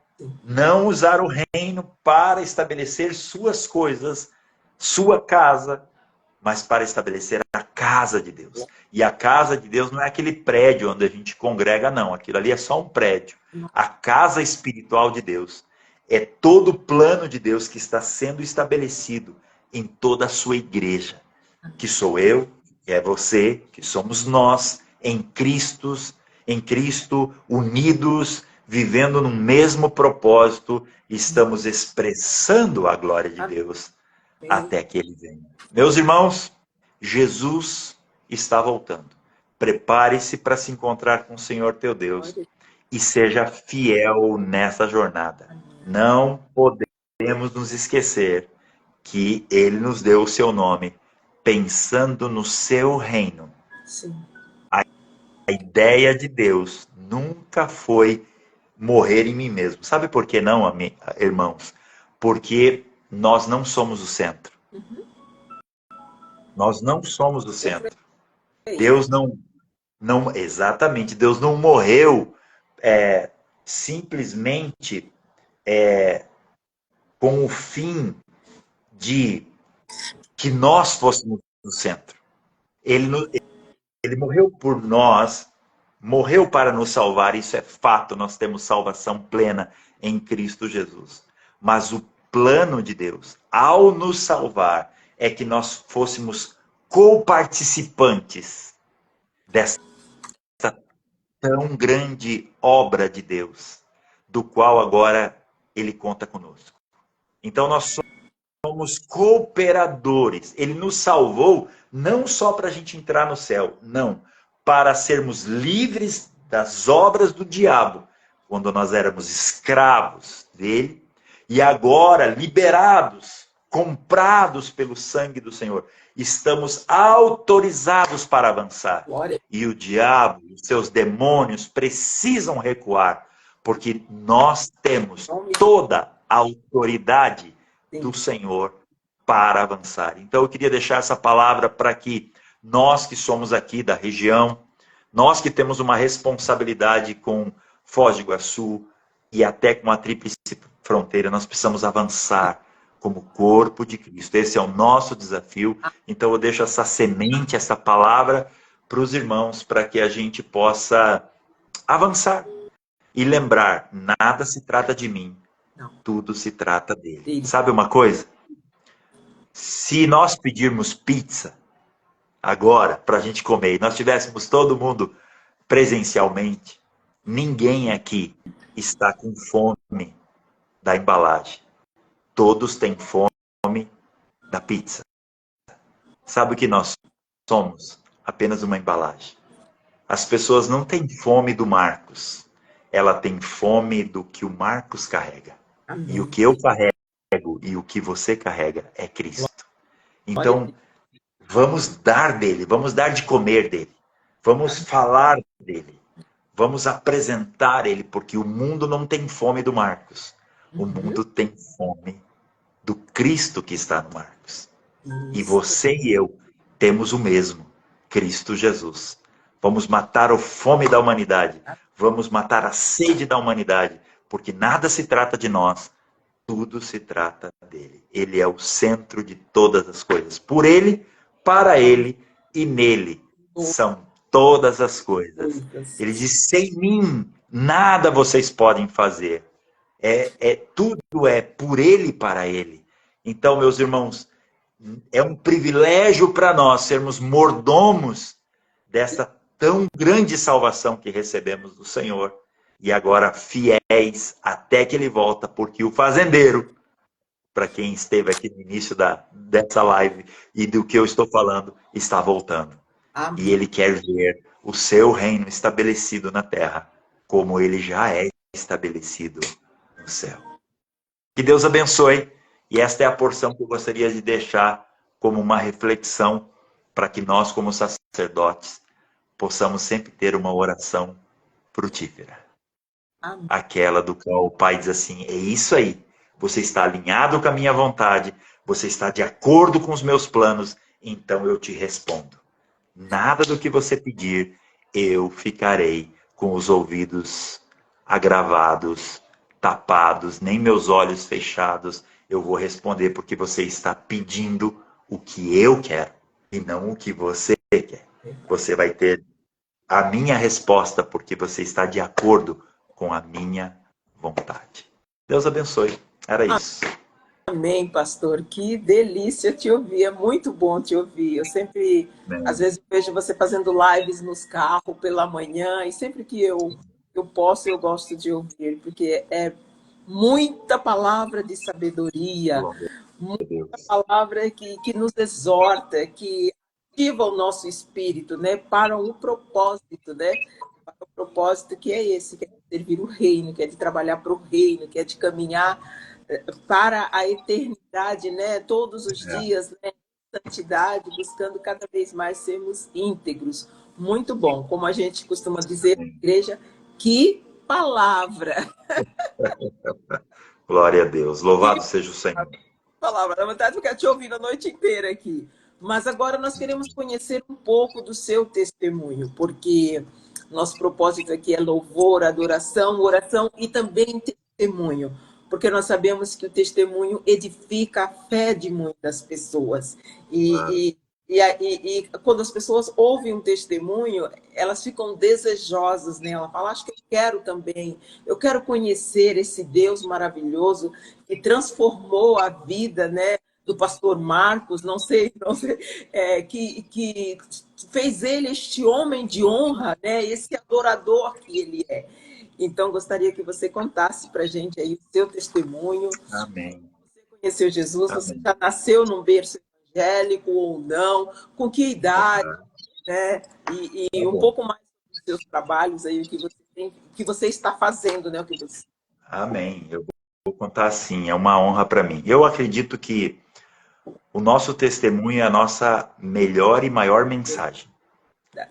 Não usar o reino para estabelecer suas coisas, sua casa, mas para estabelecer a casa de Deus. E a casa de Deus não é aquele prédio onde a gente congrega, não. Aquilo ali é só um prédio. A casa espiritual de Deus é todo o plano de Deus que está sendo estabelecido em toda a sua igreja. Que sou eu, que é você, que somos nós, em Cristo, unidos, vivendo no mesmo propósito, estamos expressando a glória de Deus até que Ele venha. Meus irmãos, Jesus está voltando. Prepare-se para se encontrar com o Senhor teu Deus e seja fiel nessa jornada. Não podemos nos esquecer que Ele nos deu o seu nome, pensando no seu reino. Sim. A ideia de Deus nunca foi morrer em mim mesmo. Sabe por que não, irmãos? Porque nós não somos o centro. Nós não somos o centro. Deus não exatamente, Deus não morreu simplesmente com o fim de que nós fôssemos o centro. Ele morreu por nós, morreu para nos salvar, isso é fato, nós temos salvação plena em Cristo Jesus. Mas o plano de Deus, ao nos salvar, é que nós fôssemos co-participantes dessa tão grande obra de Deus, do qual agora Ele conta conosco. Então nós somos cooperadores. Ele nos salvou não só para a gente entrar no céu, não, para sermos livres das obras do diabo, quando nós éramos escravos dele, e agora liberados, comprados pelo sangue do Senhor, estamos autorizados para avançar. Glória. E o diabo, os seus demônios precisam recuar, porque nós temos toda a autoridade do Senhor para avançar. Então eu queria deixar essa palavra para que nós que somos aqui da região, nós que temos uma responsabilidade com Foz do Iguaçu e até com a Tríplice Fronteira, nós precisamos avançar como corpo de Cristo. Esse é o nosso desafio. Então eu deixo essa semente, essa palavra para os irmãos, para que a gente possa avançar e lembrar, nada se trata de mim, tudo se trata dele. Sabe uma coisa? Se nós pedirmos pizza agora para a gente comer e nós tivéssemos todo mundo presencialmente, ninguém aqui está com fome da embalagem. Todos têm fome da pizza. Sabe o que nós somos? Apenas uma embalagem. As pessoas não têm fome do Marcos. Ela tem fome do que o Marcos carrega. Amém. E o que eu carrego e o que você carrega é Cristo. Então, Vamos dar dele, vamos dar de comer dele, vamos falar dele, vamos apresentar ele, porque o mundo não tem fome do Marcos. O mundo tem fome do Cristo que está no Marcos. E você e eu temos o mesmo, Cristo Jesus. Vamos matar a fome da humanidade, vamos matar a sede da humanidade, porque nada se trata de nós, tudo se trata dele. Ele é o centro de todas as coisas. Por ele, para ele e nele são todas as coisas. Ele diz, sem mim, nada vocês podem fazer. Tudo é por ele e para ele. Então, meus irmãos, é um privilégio para nós sermos mordomos dessa tão grande salvação que recebemos do Senhor. E agora fiéis até que ele volta, porque o fazendeiro, para quem esteve aqui no início dessa live e do que eu estou falando, está voltando. Amém. E ele quer ver o seu reino estabelecido na terra, como ele já é estabelecido no céu. Que Deus abençoe. E esta é a porção que eu gostaria de deixar como uma reflexão para que nós, como sacerdotes, possamos sempre ter uma oração frutífera. Amém. Aquela do qual o Pai diz assim, é isso aí, você está alinhado com a minha vontade, você está de acordo com os meus planos, então eu te respondo. Nada do que você pedir, eu ficarei com os ouvidos agravados, tapados, nem meus olhos fechados, eu vou responder porque você está pedindo o que eu quero e não o que você quer. Você vai ter a minha resposta porque você está de acordo com a minha vontade. Deus abençoe. Era isso. Amém, pastor. Que delícia te ouvir. É muito bom te ouvir. Eu sempre, às vezes, vejo você fazendo lives nos carros pela manhã e sempre que eu posso, eu gosto de ouvir, porque é muita palavra de sabedoria, muita palavra que nos exorta, que ativa o nosso espírito, né, para um propósito, né, para o propósito que é esse, que é de servir o reino, que é de trabalhar para o reino, que é de caminhar para a eternidade, né, todos os dias, né, santidade, buscando cada vez mais sermos íntegros. Muito bom, como a gente costuma dizer na igreja, que palavra! Glória a Deus, louvado seja o Senhor. Palavra, na verdade eu quero te ouvir a noite inteira aqui. Mas agora nós queremos conhecer um pouco do seu testemunho, porque nosso propósito aqui é louvor, adoração, oração e também testemunho. Porque nós sabemos que o testemunho edifica a fé de muitas pessoas. E quando as pessoas ouvem um testemunho, elas ficam desejosas, né? Ela fala, acho que eu quero também. Eu quero conhecer esse Deus maravilhoso que transformou a vida, né, do pastor Marcos, não sei, que fez ele este homem de honra, né? Esse adorador que ele é. Então, gostaria que você contasse para a gente aí o seu testemunho. Amém. Você conheceu Jesus, Amém. Você já nasceu num berço evangélico ou não? Com que idade? Né? E um pouco mais dos seus trabalhos aí, o que você está fazendo, né? Amém. Eu vou contar assim, é uma honra para mim. Eu acredito que o nosso testemunho é a nossa melhor e maior mensagem.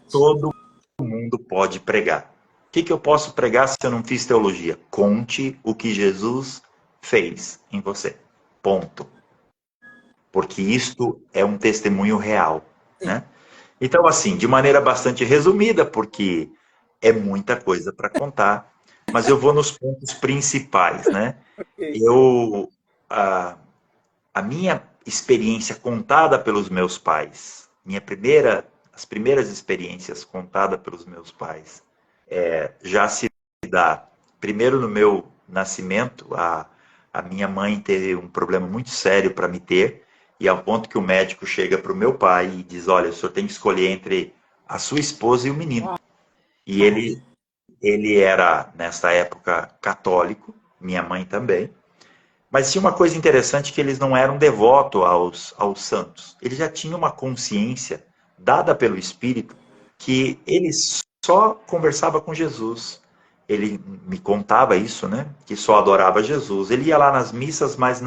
Todo mundo pode pregar. O que eu posso pregar se eu não fiz teologia? Conte o que Jesus fez em você. Ponto. Porque isto é um testemunho real, né? Então, assim, de maneira bastante resumida, porque é muita coisa para contar, mas eu vou nos pontos principais, né? A minha experiência contada pelos meus pais, as primeiras experiências contadas pelos meus pais, já se dá, primeiro no meu nascimento, a minha mãe teve um problema muito sério para me ter, e ao ponto que o médico chega para o meu pai e diz, olha, o senhor tem que escolher entre a sua esposa e o menino. E ele era, nessa época, católico, minha mãe também, mas tinha uma coisa interessante que eles não eram devotos aos santos. Eles já tinham uma consciência dada pelo Espírito que eles só conversava com Jesus. Ele me contava isso, né? Que só adorava Jesus. Ele ia lá nas missas, mas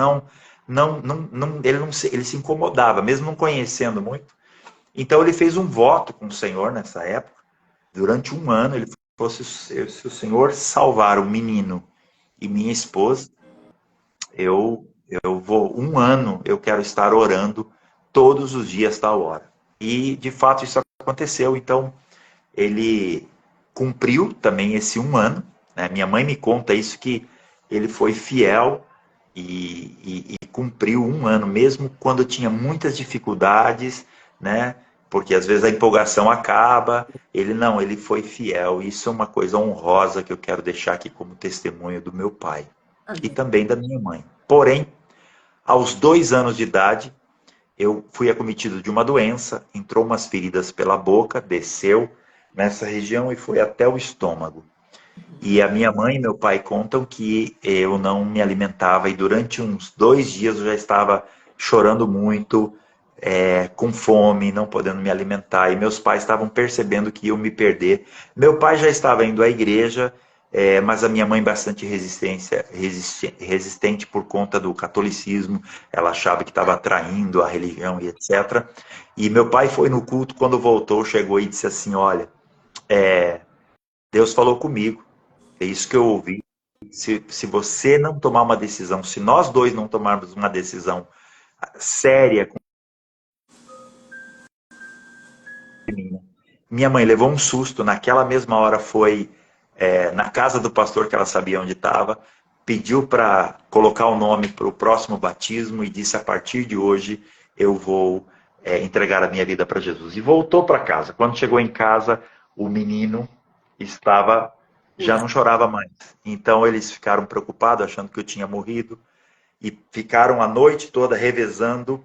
ele se incomodava, mesmo não conhecendo muito. Então ele fez um voto com o Senhor nessa época. Durante um ano ele falou, se o Senhor salvar o menino e minha esposa, eu vou, um ano eu quero estar orando todos os dias tal hora. E de fato isso aconteceu. Então ele cumpriu também esse um ano, né? Minha mãe me conta isso, que ele foi fiel e cumpriu um ano, mesmo quando tinha muitas dificuldades, né? Porque às vezes a empolgação acaba, ele foi fiel. Isso é uma coisa honrosa que eu quero deixar aqui como testemunho do meu pai e Amém. também da minha mãe. Porém, aos 2 anos de idade, eu fui acometido de uma doença, entrou umas feridas pela boca, desceu nessa região e foi até o estômago. E a minha mãe e meu pai contam que eu não me alimentava e durante uns 2 dias eu já estava chorando muito, com fome, não podendo me alimentar. E meus pais estavam percebendo que iam me perder. Meu pai já estava indo à igreja, mas a minha mãe bastante resistente por conta do catolicismo. Ela achava que estava traindo a religião e etc. E meu pai foi no culto, quando voltou, chegou e disse assim, olha, Deus falou comigo, é isso que eu ouvi. Se você não tomar uma decisão, se nós dois não tomarmos uma decisão séria com mim, minha mãe levou um susto, naquela mesma hora foi na casa do pastor, que ela sabia onde estava, pediu para colocar o nome para o próximo batismo e disse, a partir de hoje eu vou entregar a minha vida para Jesus. E voltou para casa. Quando chegou em casa, o menino estava, já não chorava mais. Então eles ficaram preocupados, achando que eu tinha morrido, e ficaram a noite toda revezando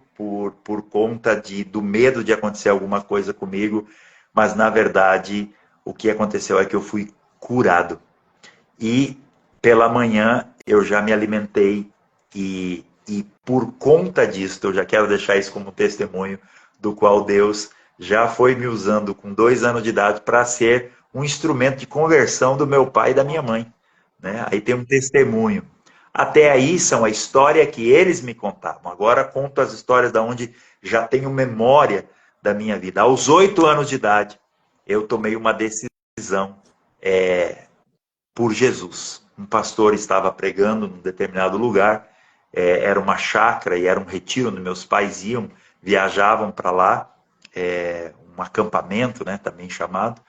por conta do medo de acontecer alguma coisa comigo, mas na verdade o que aconteceu é que eu fui curado. E pela manhã eu já me alimentei e por conta disso, eu já quero deixar isso como testemunho do qual Deus já foi me usando com 2 anos de idade para ser um instrumento de conversão do meu pai e da minha mãe, né? Aí tem um testemunho. Até aí são a história que eles me contavam. Agora conto as histórias da onde já tenho memória da minha vida. Aos 8 anos de idade, eu tomei uma decisão por Jesus. Um pastor estava pregando num determinado lugar, era uma chácara e era um retiro onde meus pais iam, viajavam para lá, um acampamento, né, também chamado,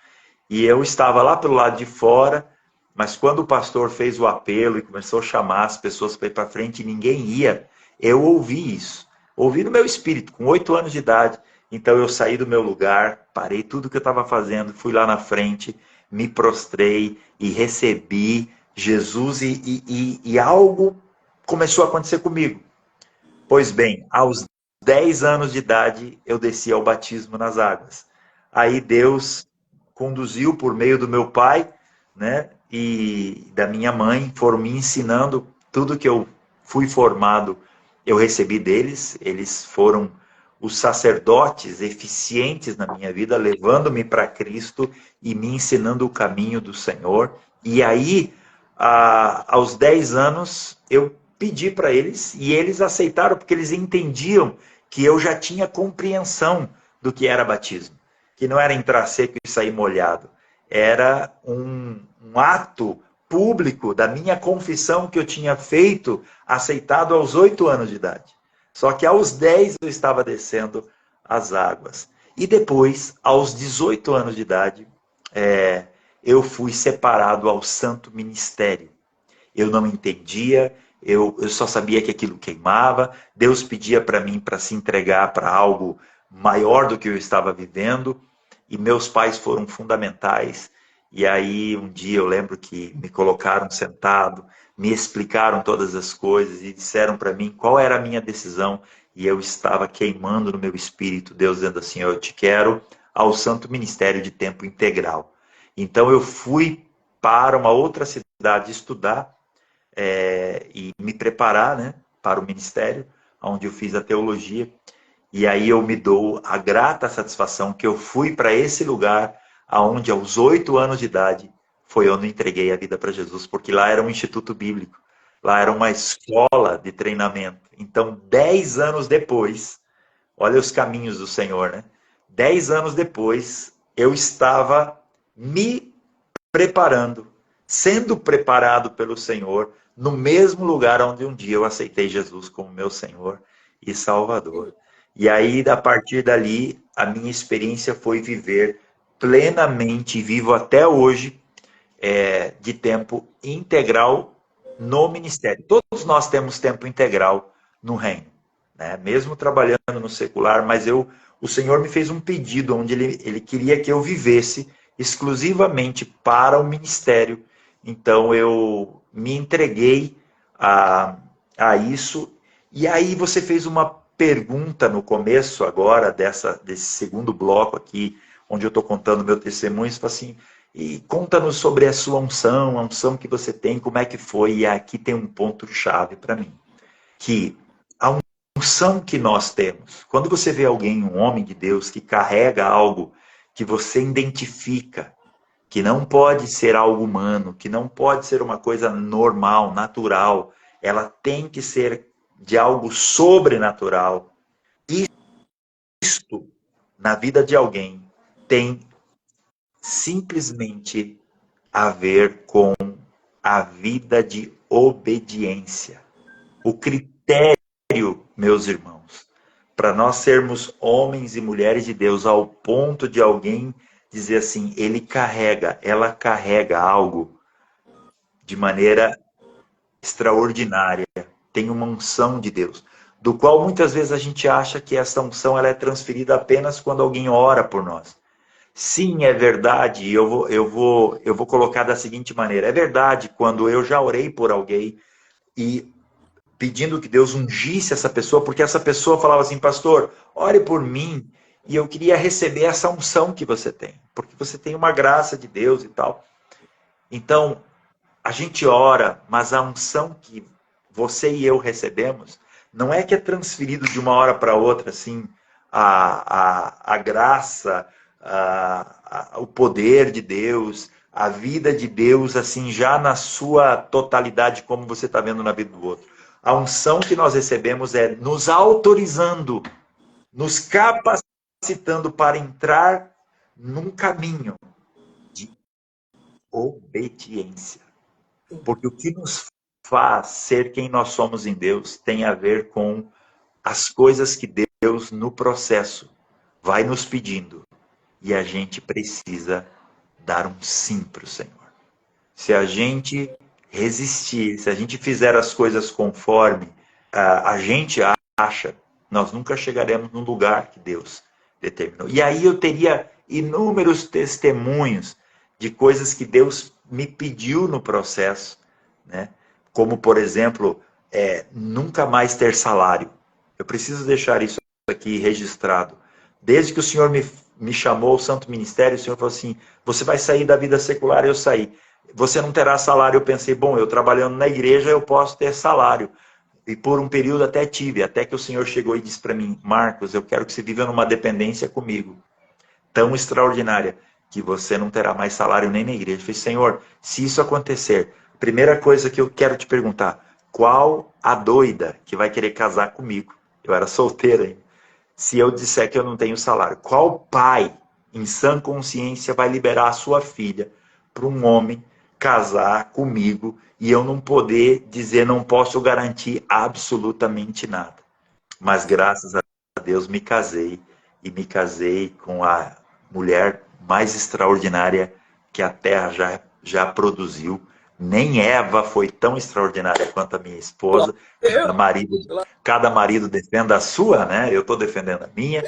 e eu estava lá pelo lado de fora, mas quando o pastor fez o apelo e começou a chamar as pessoas para ir para frente e ninguém ia, eu ouvi isso. Ouvi no meu espírito, com 8 anos de idade. Então eu saí do meu lugar, parei tudo que eu estava fazendo, fui lá na frente, me prostrei e recebi Jesus e algo começou a acontecer comigo. Pois bem, aos 10 anos de idade eu desci ao batismo nas águas. Aí Deus conduziu por meio do meu pai, né, e da minha mãe, foram me ensinando tudo que eu fui formado, eu recebi deles. Eles foram os sacerdotes eficientes na minha vida, levando-me para Cristo e me ensinando o caminho do Senhor. E aí, aos 10 anos, eu pedi para eles e eles aceitaram, porque eles entendiam que eu já tinha compreensão do que era batismo. Que não era entrar seco e sair molhado. Era um ato público da minha confissão que eu tinha feito, aceitado aos 8 anos de idade. Só que aos 10 eu estava descendo as águas. E depois, aos 18 anos de idade, eu fui separado ao santo ministério. Eu não entendia, eu só sabia que aquilo queimava. Deus pedia para mim para se entregar para algo maior do que eu estava vivendo. E meus pais foram fundamentais. E aí um dia eu lembro que me colocaram sentado, me explicaram todas as coisas e disseram para mim qual era a minha decisão. E eu estava queimando no meu espírito, Deus dizendo assim, eu te quero ao Santo Ministério de Tempo Integral. Então eu fui para uma outra cidade estudar e me preparar, né, para o ministério, onde eu fiz a teologia. E aí eu me dou a grata satisfação que eu fui para esse lugar aonde aos 8 anos de idade foi onde eu entreguei a vida para Jesus, porque lá era um instituto bíblico, lá era uma escola de treinamento. Então, 10 anos depois, olha os caminhos do Senhor, né? 10 anos depois, eu estava me preparando, sendo preparado pelo Senhor, no mesmo lugar onde um dia eu aceitei Jesus como meu Senhor e Salvador. E aí, a partir dali, a minha experiência foi viver plenamente, vivo até hoje, de tempo integral no ministério. Todos nós temos tempo integral no reino, né? Mesmo trabalhando no secular, mas o Senhor me fez um pedido onde ele queria que eu vivesse exclusivamente para o ministério. Então eu me entreguei a isso. E aí você fez uma pergunta no começo agora desse segundo bloco aqui, onde eu estou contando meu testemunho, você fala assim, e conta-nos sobre a sua unção, a unção que você tem, como é que foi. E aqui tem um ponto-chave para mim, que a unção que nós temos, quando você vê alguém, um homem de Deus, que carrega algo que você identifica, que não pode ser algo humano, que não pode ser uma coisa normal, natural, ela tem que ser de algo sobrenatural. Isto, na vida de alguém, tem simplesmente a ver com a vida de obediência. O critério, meus irmãos, para nós sermos homens e mulheres de Deus ao ponto de alguém dizer assim, ela carrega algo de maneira extraordinária, tem uma unção de Deus, do qual muitas vezes a gente acha que essa unção ela é transferida apenas quando alguém ora por nós. Sim, é verdade, eu vou colocar da seguinte maneira, é verdade quando eu já orei por alguém e pedindo que Deus ungisse essa pessoa, porque essa pessoa falava assim, pastor, ore por mim, e eu queria receber essa unção que você tem, porque você tem uma graça de Deus e tal. Então, a gente ora, mas a unção que você e eu recebemos, não é que é transferido de uma hora para outra, assim, a graça, o poder de Deus, a vida de Deus, assim, já na sua totalidade, como você está vendo na vida do outro. A unção que nós recebemos é nos autorizando, nos capacitando para entrar num caminho de obediência. Porque o que nos faz ser quem nós somos em Deus tem a ver com as coisas que Deus, no processo, vai nos pedindo. E a gente precisa dar um sim para o Senhor. Se a gente resistir, se a gente fizer as coisas conforme a gente acha, nós nunca chegaremos no lugar que Deus determinou. E aí eu teria inúmeros testemunhos de coisas que Deus me pediu no processo, né? Como, por exemplo, nunca mais ter salário. Eu preciso deixar isso aqui registrado. Desde que o Senhor me chamou ao Santo Ministério, o Senhor falou assim, você vai sair da vida secular, eu saí. Você não terá salário. Eu pensei, bom, eu trabalhando na igreja, eu posso ter salário. E por um período até tive, até que o Senhor chegou e disse para mim, Marcos, eu quero que você viva numa dependência comigo, tão extraordinária, que você não terá mais salário nem na igreja. Eu falei, Senhor, se isso acontecer, primeira coisa que eu quero te perguntar, qual a doida que vai querer casar comigo? Eu era solteira ainda. Se eu disser que eu não tenho salário, qual pai, em sã consciência, vai liberar a sua filha para um homem casar comigo e eu não poder dizer, não posso garantir absolutamente nada? Mas graças a Deus me casei, e me casei com a mulher mais extraordinária que a terra já produziu. Nem Eva foi tão extraordinária quanto a minha esposa. Cada marido defenda a sua, né? Eu estou defendendo a minha.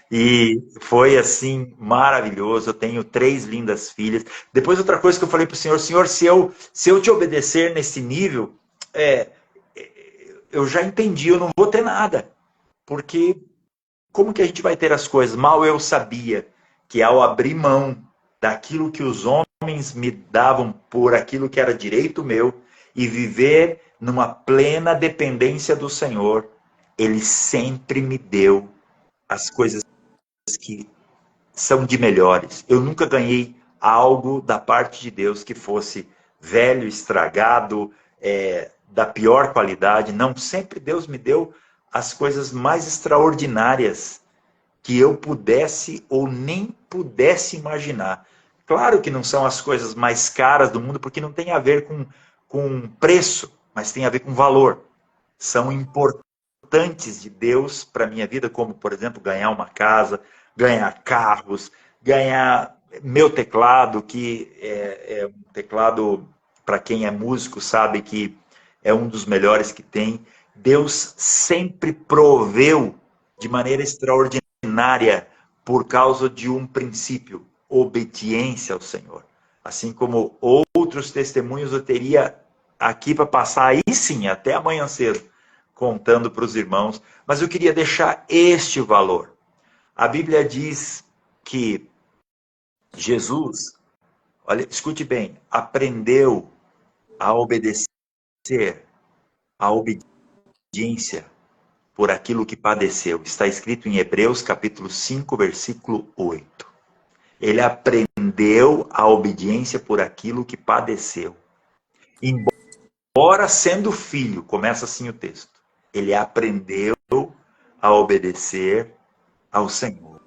E foi assim, maravilhoso. Eu tenho 3 lindas filhas. Depois, outra coisa que eu falei para o Senhor, Senhor, se eu te obedecer nesse nível, eu já entendi, eu não vou ter nada. Porque como que a gente vai ter as coisas? Mal eu sabia que ao abrir mão daquilo que os homens me davam por aquilo que era direito meu e viver numa plena dependência do Senhor, Ele sempre me deu as coisas que são de melhores. Eu nunca ganhei algo da parte de Deus que fosse velho, estragado, da pior qualidade. Não, sempre Deus me deu as coisas mais extraordinárias que eu pudesse ou nem pudesse imaginar. Claro que não são as coisas mais caras do mundo, porque não tem a ver com preço, mas tem a ver com valor. São importantes de Deus para a minha vida, como, por exemplo, ganhar uma casa, ganhar carros, ganhar meu teclado, que é um teclado, para quem é músico, sabe que é um dos melhores que tem. Deus sempre proveu de maneira extraordinária por causa de um princípio, obediência ao Senhor. Assim como outros testemunhos eu teria aqui para passar, aí sim, até amanhã cedo, contando para os irmãos. Mas eu queria deixar este valor. A Bíblia diz que Jesus, olha, escute bem, aprendeu a obedecer, a obediência por aquilo que padeceu. Está escrito em Hebreus capítulo 5, versículo 8. Ele aprendeu a obediência por aquilo que padeceu. Embora sendo filho, começa assim o texto, ele aprendeu a obedecer ao Senhor.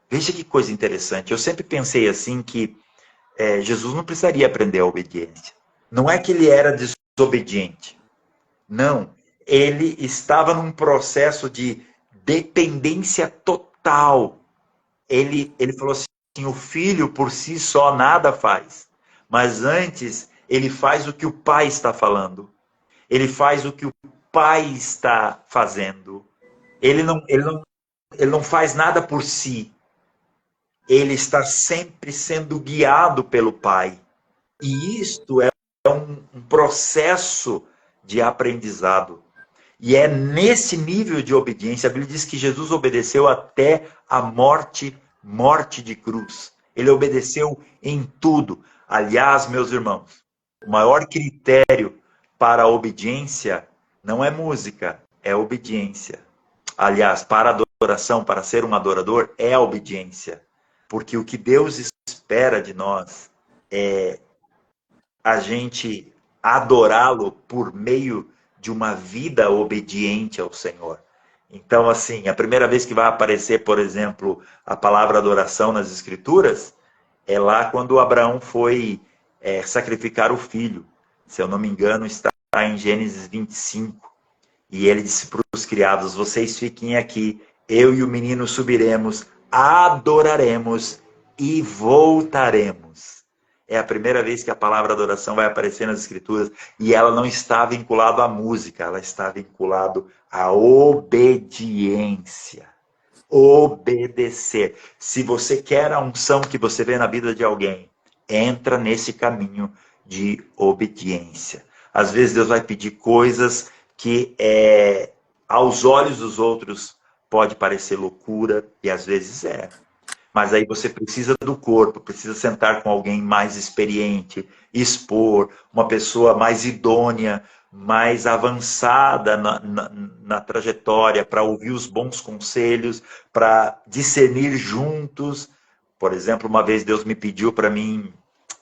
Veja que coisa interessante. Eu sempre pensei assim que Jesus não precisaria aprender a obediência. Não é que ele era desobediente. Não. Ele estava num processo de dependência total. Ele falou assim, o filho por si só nada faz. Mas antes, ele faz o que o pai está falando. Ele faz o que o pai está fazendo. Ele não faz nada por si. Ele está sempre sendo guiado pelo pai. E isto é um processo de aprendizado. E é nesse nível de obediência, a Bíblia diz que Jesus obedeceu até a morte de cruz. Ele obedeceu em tudo. Aliás, meus irmãos, o maior critério para a obediência não é música, é obediência. Aliás, para a adoração, para ser um adorador, é a obediência. Porque o que Deus espera de nós é a gente adorá-lo por meio de uma vida obediente ao Senhor. Então, assim, a primeira vez que vai aparecer, por exemplo, a palavra adoração nas Escrituras, é lá quando Abraão foi sacrificar o filho. Se eu não me engano, está em Gênesis 25. E ele disse para os criados, vocês fiquem aqui, eu e o menino subiremos, adoraremos e voltaremos. É a primeira vez que a palavra adoração vai aparecer nas Escrituras e ela não está vinculada à música, ela está vinculada à obediência. Obedecer. Se você quer a unção que você vê na vida de alguém, entra nesse caminho de obediência. Às vezes Deus vai pedir coisas que aos olhos dos outros pode parecer loucura, e às vezes é. Mas aí você precisa do corpo, precisa sentar com alguém mais experiente, expor, uma pessoa mais idônea, mais avançada na trajetória, para ouvir os bons conselhos, para discernir juntos. Por exemplo, uma vez Deus me pediu para mim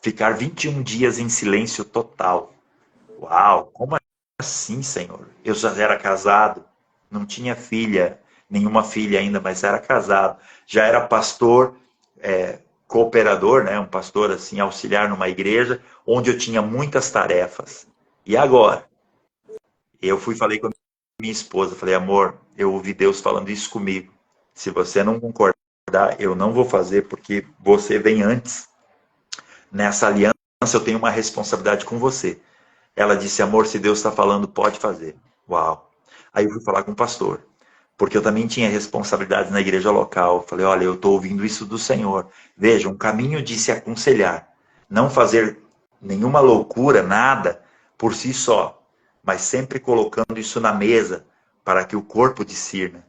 ficar 21 dias em silêncio total. Uau, como assim, Senhor? Eu já era casado, não tinha filha, nenhuma filha ainda, mas era casado. Já era pastor, cooperador, né? Um pastor assim, auxiliar numa igreja, onde eu tinha muitas tarefas. E agora? Eu falei com a minha esposa, falei, amor, eu ouvi Deus falando isso comigo. Se você não concordar, eu não vou fazer, porque você vem antes. Nessa aliança, eu tenho uma responsabilidade com você. Ela disse, amor, se Deus está falando, pode fazer. Uau! Aí eu fui falar com o pastor, porque eu também tinha responsabilidades na igreja local. Falei, olha, eu estou ouvindo isso do Senhor. Veja, um caminho de se aconselhar. Não fazer nenhuma loucura, nada, por si só. Mas sempre colocando isso na mesa, para que o corpo discirna.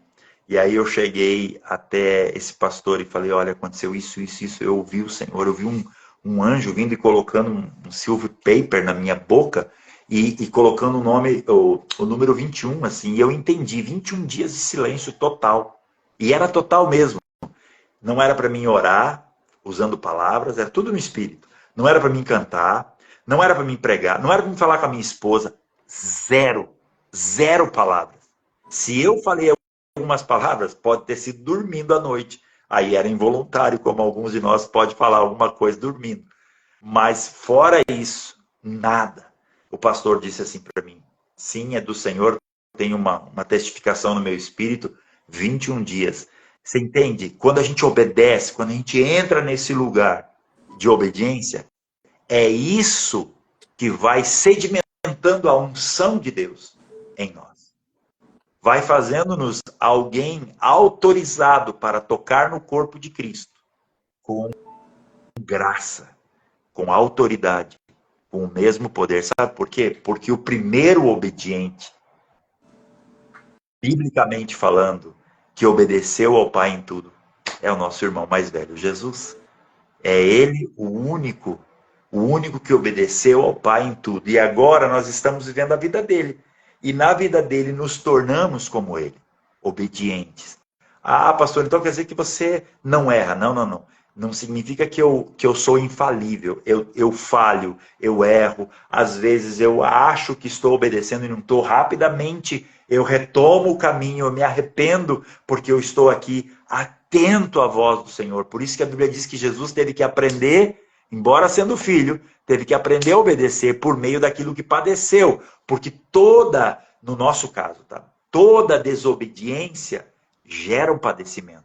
E aí eu cheguei até esse pastor e falei, olha, aconteceu isso. Eu ouvi o Senhor, eu vi um anjo vindo e colocando um silver paper na minha boca e colocando o número 21, assim, e eu entendi, 21 dias de silêncio total. E era total mesmo. Não era para mim orar, usando palavras, era tudo no espírito. Não era para mim cantar, não era para mim pregar, não era para mim falar com a minha esposa. Zero palavras. Se eu falei alguma algumas palavras, pode ter sido dormindo à noite. Aí era involuntário, como alguns de nós pode falar alguma coisa dormindo. Mas fora isso, nada. O pastor disse assim para mim, sim, é do Senhor, tem uma testificação no meu espírito, 21 dias. Você entende? Quando a gente obedece, quando a gente entra nesse lugar de obediência, é isso que vai sedimentando a unção de Deus em nós. Vai fazendo-nos alguém autorizado para tocar no corpo de Cristo, com graça, com autoridade, com o mesmo poder. Sabe por quê? Porque o primeiro obediente, biblicamente falando, que obedeceu ao Pai em tudo, é o nosso irmão mais velho, Jesus. É ele o único que obedeceu ao Pai em tudo. E agora nós estamos vivendo a vida dele. E na vida dele nos tornamos como ele, obedientes. Ah, pastor, então quer dizer que você não erra. Não, não, não. Não significa que eu sou infalível. Eu falho, eu erro. Às vezes eu acho que estou obedecendo e não estou. Rapidamente eu retomo o caminho, eu me arrependo porque eu estou aqui atento à voz do Senhor. Por isso que a Bíblia diz que Jesus teve que aprender, embora sendo filho, teve que aprender a obedecer por meio daquilo que padeceu. Porque no nosso caso, tá? Toda desobediência gera um padecimento.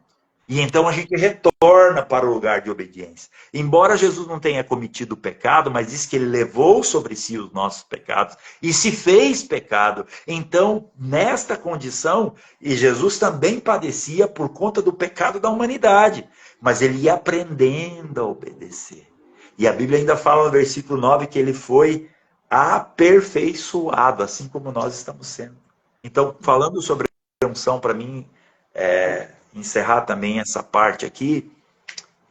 E então a gente retorna para o lugar de obediência. Embora Jesus não tenha cometido o pecado, mas diz que ele levou sobre si os nossos pecados e se fez pecado. Então, nesta condição, e Jesus também padecia por conta do pecado da humanidade, mas ele ia aprendendo a obedecer. E a Bíblia ainda fala no versículo 9 que ele foi aperfeiçoado, assim como nós estamos sendo. Então, falando sobre a unção, para mim, encerrar também essa parte aqui,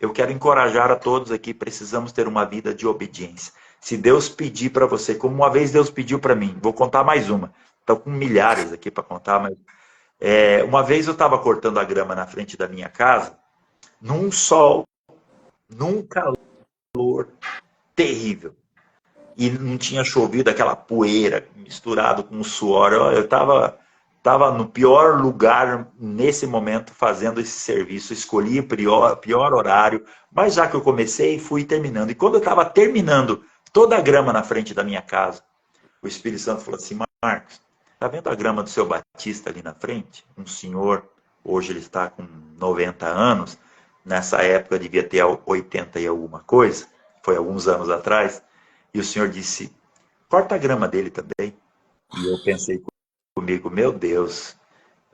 eu quero encorajar a todos aqui, precisamos ter uma vida de obediência. Se Deus pedir para você, como uma vez Deus pediu para mim, vou contar mais uma, estou com milhares aqui para contar, mas uma vez eu estava cortando a grama na frente da minha casa, num sol, num calor terrível, e não tinha chovido aquela poeira misturado com o suor, eu estava no pior lugar nesse momento fazendo esse serviço. Escolhi o pior horário, mas já que eu comecei, fui terminando. E quando eu estava terminando toda a grama na frente da minha casa, o Espírito Santo falou assim, Marcos, tá vendo a grama do seu Batista ali na frente? Um senhor, hoje ele está com 90 anos, nessa época devia ter 80 e alguma coisa, foi alguns anos atrás, e o senhor disse, corta a grama dele também. E eu pensei comigo, meu Deus,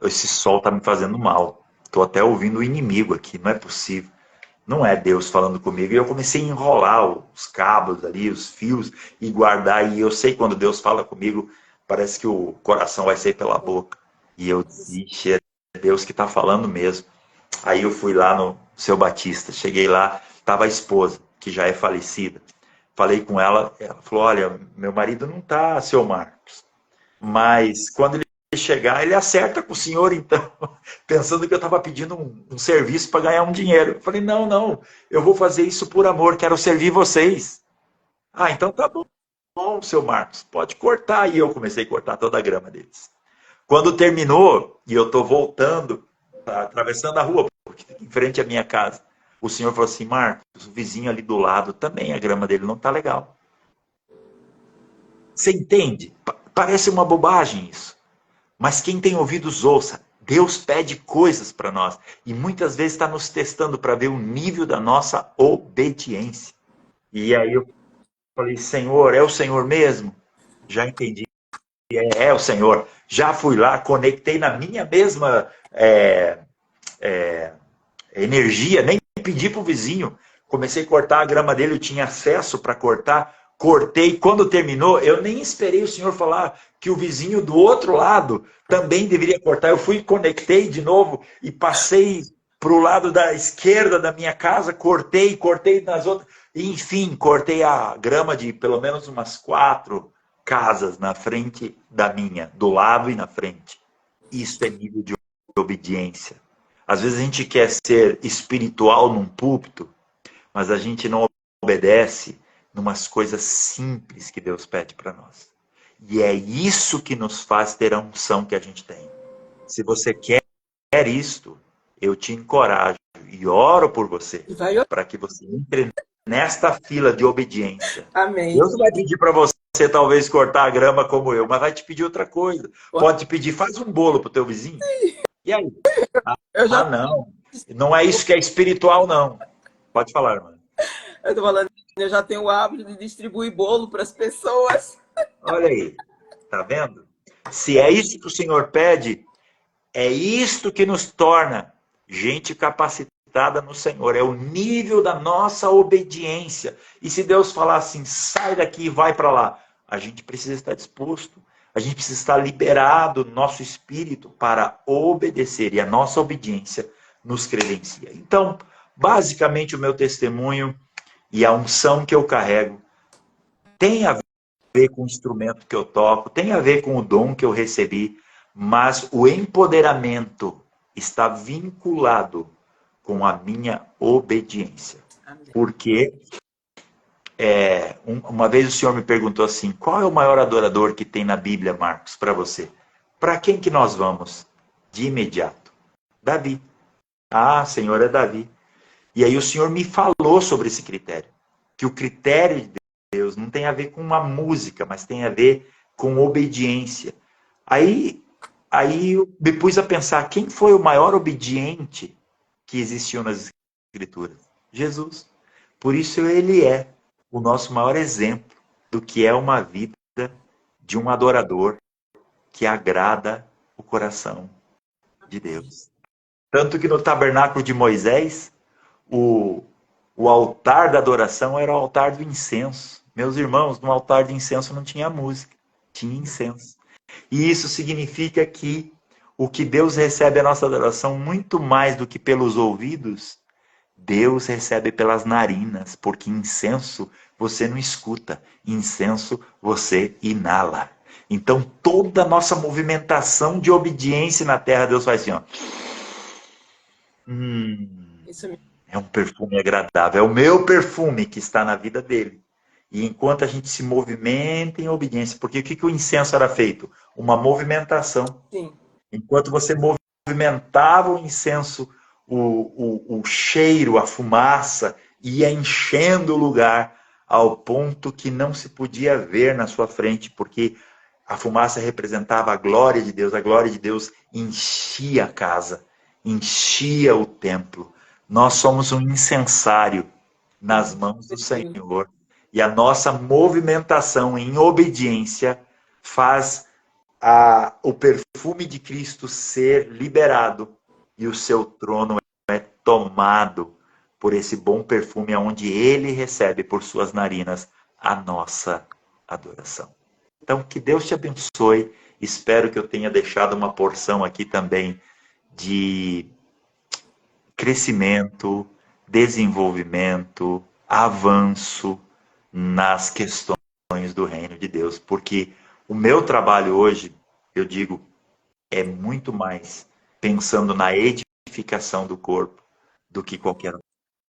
esse sol está me fazendo mal. Estou até ouvindo o inimigo aqui, não é possível. Não é Deus falando comigo. E eu comecei a enrolar os cabos ali, os fios, e guardar. E eu sei quando Deus fala comigo, parece que o coração vai sair pela boca. E eu disse, é Deus que está falando mesmo. Aí eu fui lá no Seu Batista, cheguei lá, estava a esposa, que já é falecida. Falei com ela, ela falou, olha, meu marido não está, seu Marcos. Mas quando ele chegar, ele acerta com o senhor, então, pensando que eu estava pedindo um serviço para ganhar um dinheiro. Eu falei, não, não, eu vou fazer isso por amor, quero servir vocês. Ah, então tá bom, seu Marcos, pode cortar. E eu comecei a cortar toda a grama deles. Quando terminou, e eu estou voltando, atravessando a rua, porque fica em frente à minha casa, o senhor falou assim, Marcos, o vizinho ali do lado, também a grama dele não está legal. Você entende? Parece uma bobagem isso. Mas quem tem ouvidos, ouça. Deus pede coisas para nós. E muitas vezes está nos testando para ver o nível da nossa obediência. E aí eu falei, Senhor, é o Senhor mesmo? Já entendi. É o Senhor. Já fui lá, conectei na minha mesma energia, nem pedi para o vizinho. Comecei a cortar a grama dele, eu tinha acesso para cortar. Cortei, quando terminou, eu nem esperei o senhor falar que o vizinho do outro lado também deveria cortar. Eu fui, conectei de novo e passei para o lado da esquerda da minha casa, cortei nas outras. Enfim, cortei a grama de pelo menos umas 4 casas na frente da minha, do lado e na frente. Isso é nível de obediência. Às vezes a gente quer ser espiritual num púlpito, mas a gente não obedece numas coisas simples que Deus pede para nós. E é isso que nos faz ter a unção que a gente tem. Se você quer isto, eu te encorajo e oro por você, E vai. para que você entre nesta fila de obediência. Amém. Deus não vai pedir para você, talvez, cortar a grama como eu, mas vai te pedir outra coisa. Pode te pedir, faz um bolo para o teu vizinho. E aí? Eu já Não. Não é isso que é espiritual, não. Pode falar, irmã. eu tô falando, eu já tenho o hábito de distribuir bolo para as pessoas. Olha aí. Tá vendo? Se é isso que o Senhor pede, é isto que nos torna gente capacitada no Senhor. É o nível da nossa obediência. E se Deus falar assim, sai daqui e vai para lá, a gente precisa estar disposto. A gente precisa estar liberado no nosso espírito para obedecer. E a nossa obediência nos credencia. Então, basicamente, o meu testemunho e a unção que eu carrego tem a ver com o instrumento que eu toco, tem a ver com o dom que eu recebi, mas o empoderamento está vinculado com a minha obediência. Amém. Porque uma vez o Senhor me perguntou assim, qual é o maior adorador que tem na Bíblia, Marcos, para você? Para quem que nós vamos? De imediato. Davi. Ah, Senhor, é Davi. E aí o Senhor me falou sobre esse critério. Que o critério de Deus não tem a ver com uma música, mas tem a ver com obediência. Aí eu me pus a pensar, quem foi o maior obediente que existiu nas Escrituras? Jesus. Por isso ele é o nosso maior exemplo do que é uma vida de um adorador que agrada o coração de Deus. Tanto que no tabernáculo de Moisés, o altar da adoração era o altar do incenso. Meus irmãos, no altar de incenso não tinha música, tinha incenso. E isso significa que o que Deus recebe a nossa adoração muito mais do que pelos ouvidos, Deus recebe pelas narinas, porque incenso você não escuta, incenso você inala. Então toda a nossa movimentação de obediência na terra, Deus faz assim, ó. Isso mesmo. É um perfume agradável, é o meu perfume que está na vida dele. E enquanto a gente se movimenta em obediência, porque o que o incenso era feito? Uma movimentação. Sim. Enquanto você movimentava o incenso, o cheiro, a fumaça, ia enchendo o lugar ao ponto que não se podia ver na sua frente, porque a fumaça representava a glória de Deus enchia a casa, enchia o templo. Nós somos um incensário nas mãos do Senhor. E a nossa movimentação em obediência faz o perfume de Cristo ser liberado e o seu trono é tomado por esse bom perfume onde ele recebe por suas narinas a nossa adoração. Então, que Deus te abençoe. Espero que eu tenha deixado uma porção aqui também de crescimento, desenvolvimento, avanço nas questões do reino de Deus. Porque o meu trabalho hoje, eu digo, é muito mais pensando na edificação do corpo do que qualquer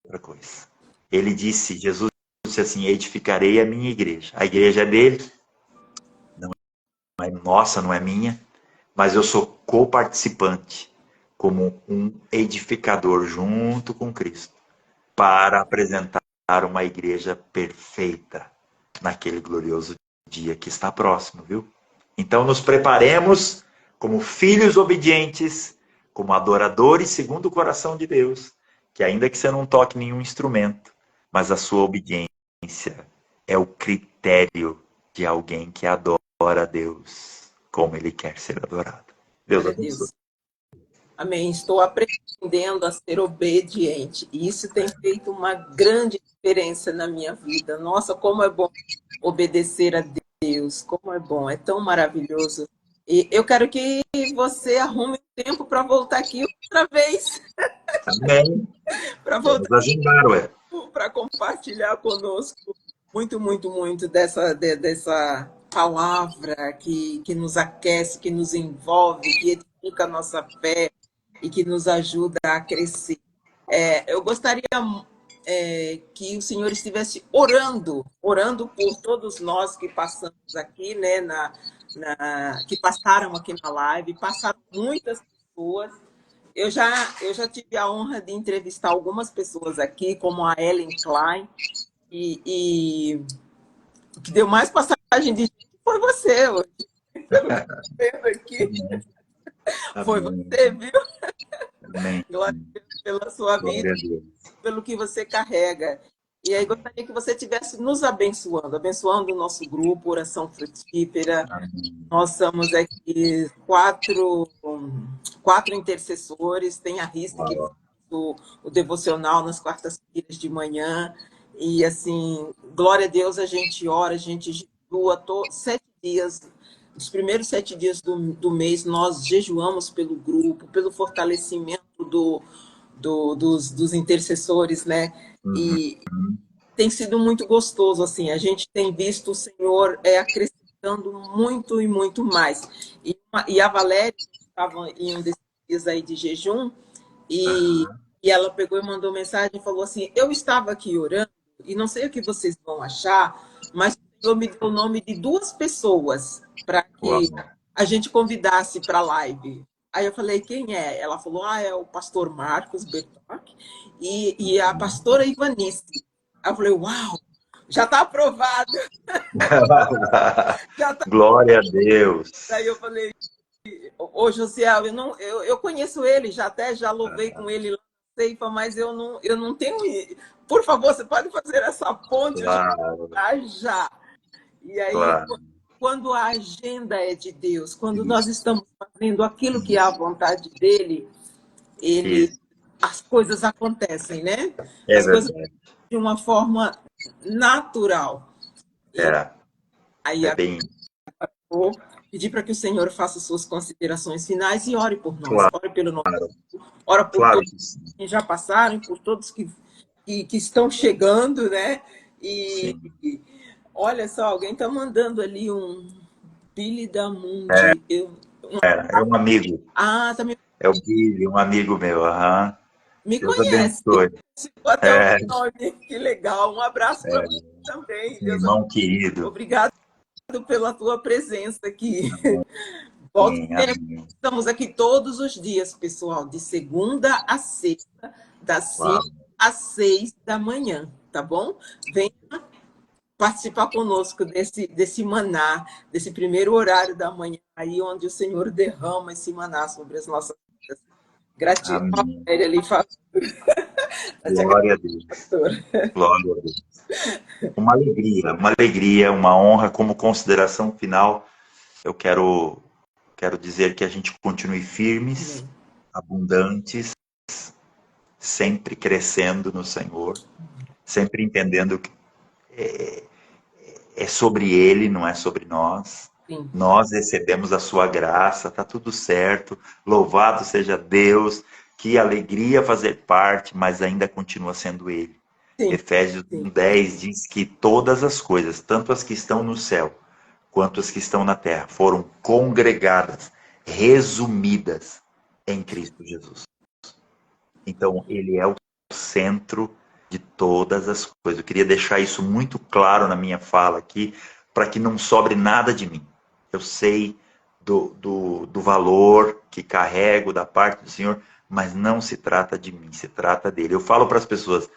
outra coisa. Ele disse, Jesus disse assim, edificarei a minha igreja. A igreja é dele, não é nossa, não é minha, mas eu sou coparticipante como um edificador junto com Cristo para apresentar uma igreja perfeita naquele glorioso dia que está próximo, viu? Então nos preparemos como filhos obedientes, como adoradores segundo o coração de Deus, que ainda que você não toque nenhum instrumento, mas a sua obediência é o critério de alguém que adora a Deus como ele quer ser adorado. Deus abençoe. Amém. Estou aprendendo a ser obediente. E isso tem feito uma grande diferença na minha vida. Nossa, como é bom obedecer a Deus. Como é bom. É tão maravilhoso. E eu quero que você arrume tempo para voltar aqui outra vez. Amém. Para voltar. Vamos agendar, ué. Para compartilhar conosco muito, muito, muito dessa palavra que nos aquece, que nos envolve, que edifica a nossa fé e que nos ajuda a crescer. Eu gostaria que o Senhor estivesse orando por todos nós que passamos aqui, né, que passaram aqui na live, passaram muitas pessoas. eu já tive a honra de entrevistar algumas pessoas aqui, como a Ellen Klein, e o que deu mais passagem de gente foi você hoje. Pelo que eu tô vendo aqui, Amém. foi Amém. você, viu? Amém. Glória a Deus pela sua vida, Glória a Deus. pelo que você carrega. E aí Amém. gostaria que você estivesse nos abençoando, abençoando o nosso grupo, Oração Frutífera. Amém. Nós somos aqui quatro intercessores, tem a Rita que faz Uau. o devocional nas quartas-feiras de manhã. E assim, glória a Deus, a gente ora, a gente jejua 7 dias. Os primeiros 7 dias do mês, nós jejuamos pelo grupo, pelo fortalecimento dos intercessores, né? Uhum. E tem sido muito gostoso, assim, a gente tem visto o Senhor acrescentando muito e muito mais. E a Valéria estava em um desses dias aí de jejum, e, Aham. e ela pegou e mandou mensagem e falou assim, eu estava aqui orando, e não sei o que vocês vão achar, mas o Senhor me deu o nome de 2 pessoas para Uau. que a gente convidasse para a live. Aí eu falei, quem é? Ela falou, é o pastor Marcos Bertoc e a pastora Ivanice. Aí eu falei, uau, já está aprovado, já está. Glória a Deus. Aí eu falei, ô Josiel, eu conheço ele, já louvei com ele lá na Ceifa, mas eu não tenho. Por favor, você pode fazer essa ponte, eu já Claro, já. E aí, claro. quando a agenda é de Deus, quando nós Isso, estamos fazendo aquilo que é a isso, vontade dele, ele, isso. as coisas acontecem, né? É As coisas verdade. de uma forma natural. E É, aí é bem. vou pedir para que o Senhor faça suas considerações finais e ore por nós, Claro, ore pelo nosso, ora por claro todos que sim. que já passaram, por todos que estão chegando, né? E Sim. olha só, alguém está mandando ali um Billy da É, Mundi. é um amigo. Também É o Billy, um amigo meu. Aham. me Deus conhece, abençoe. citou até o É, nome, que legal. Um abraço para é, você também. um irmão querido. Obrigado pela tua presença aqui. Volte Amém, sempre. amém. Estamos aqui todos os dias, pessoal, de segunda a sexta, das Uau. 5 às 6 da manhã, tá bom? Venha participar conosco desse maná, desse primeiro horário da manhã, aí onde o Senhor derrama esse maná sobre as nossas vidas. Gratidão. Amém. Ele ali fala, te Glória a Deus. pastor. Glória a Deus. Uma alegria, uma honra. Como consideração final, eu quero dizer que a gente continue firmes, Amém. abundantes, sempre crescendo no Senhor, sempre entendendo que é sobre Ele, não é sobre nós. Sim, Nós recebemos a sua graça, tá tudo certo. Louvado seja Deus, que alegria fazer parte, mas ainda continua sendo Ele. sim, Efésios sim. 1:10 diz que todas as coisas, tanto as que estão no céu quanto as que estão na terra, foram congregadas, resumidas em Cristo Jesus. Então, Ele é o centro de todas as coisas. Eu queria deixar isso muito claro na minha fala aqui, para que não sobre nada de mim. Eu sei do valor que carrego da parte do Senhor, mas não se trata de mim, se trata dele. Eu falo para as pessoas,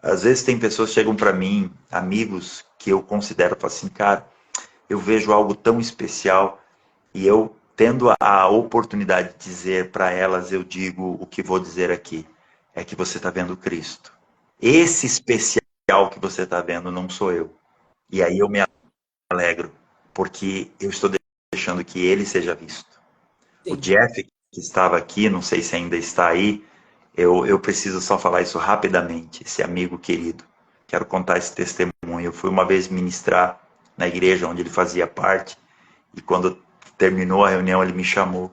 às vezes tem pessoas que chegam para mim, amigos, que eu considero assim, cara, eu vejo algo tão especial e eu, tendo a oportunidade de dizer para elas, eu digo o que vou dizer aqui, é que você está vendo Cristo. Esse especial que você está vendo não sou eu. E aí eu me alegro, porque eu estou deixando que ele seja visto. O Sim. Jeff, que estava aqui, não sei se ainda está aí, eu preciso só falar isso rapidamente, esse amigo querido. Quero contar esse testemunho. Eu fui uma vez ministrar na igreja onde ele fazia parte, e quando terminou a reunião, ele me chamou.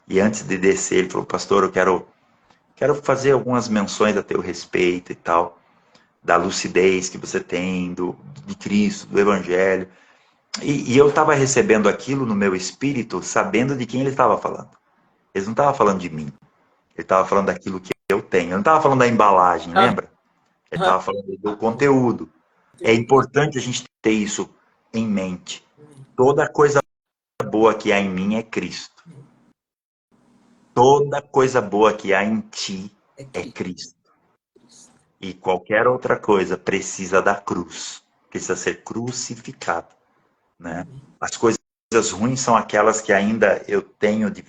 E antes de descer, ele falou, pastor, eu quero fazer algumas menções a teu respeito e tal, da lucidez que você tem, de Cristo, do Evangelho. E eu estava recebendo aquilo no meu espírito, sabendo de quem ele estava falando. Ele não estava falando de mim. Ele estava falando daquilo que eu tenho. Ele não estava falando da embalagem, lembra? Ele estava falando do conteúdo. É importante a gente ter isso em mente. Toda coisa boa que há em mim é Cristo. Toda coisa boa que há em ti É é Cristo. Cristo. E qualquer outra coisa precisa da cruz. Precisa ser crucificado, né? As coisas ruins são aquelas que ainda eu tenho de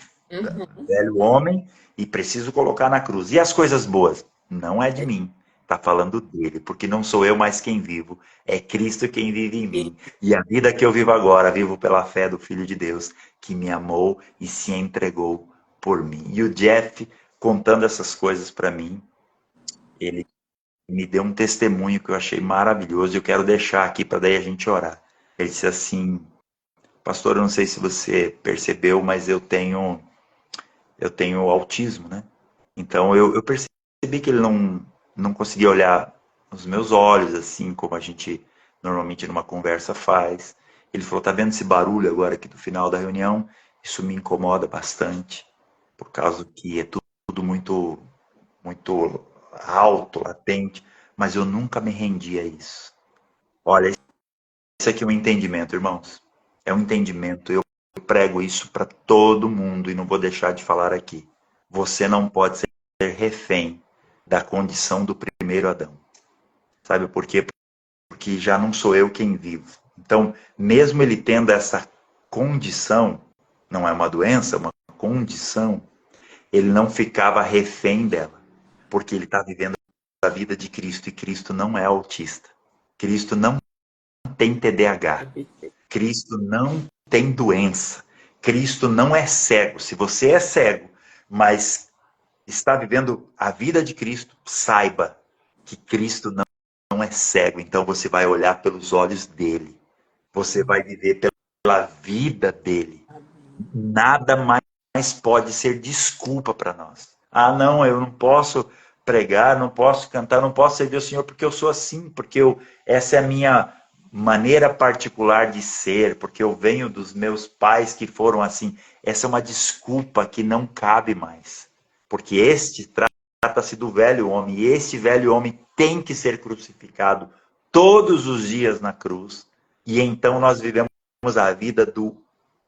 velho homem e preciso colocar na cruz. E as coisas boas? Não é de mim. Está falando dele, porque não sou eu mais quem vivo, é Cristo quem vive em mim. E a vida que eu vivo agora, vivo pela fé do Filho de Deus, que me amou e se entregou por mim. E o Jeff, contando essas coisas para mim, ele me deu um testemunho que eu achei maravilhoso e eu quero deixar aqui para daí a gente orar. Ele disse assim: pastor, eu não sei se você percebeu, mas eu tenho autismo, né? Então eu percebi que ele não conseguia olhar nos meus olhos, assim como a gente normalmente numa conversa faz. Ele falou: tá vendo esse barulho agora aqui do final da reunião? Isso me incomoda bastante, por causa que é tudo muito, muito alto, latente, mas eu nunca me rendi a isso. Olha, isso aqui é um entendimento, irmãos. É um entendimento. Eu prego isso para todo mundo e não vou deixar de falar aqui. Você não pode ser refém da condição do primeiro Adão. Sabe por quê? Porque já não sou eu quem vivo. Então, mesmo ele tendo essa condição, não é uma doença, é uma condição, ele não ficava refém dela, porque ele está vivendo a vida de Cristo e Cristo não é autista. Cristo não tem TDAH. Cristo não tem doença. Cristo não é cego. Se você é cego, mas está vivendo a vida de Cristo, saiba que Cristo não é cego. Então você vai olhar pelos olhos dele. Você vai viver pela vida dele. Nada mais pode ser desculpa para nós. Ah, não, eu não posso pregar, não posso cantar, não posso servir o Senhor porque eu sou assim, porque essa é a minha maneira particular de ser, porque eu venho dos meus pais que foram assim. Essa é uma desculpa que não cabe mais. Porque trata-se do velho homem, e este velho homem tem que ser crucificado todos os dias na cruz. E então nós vivemos a vida do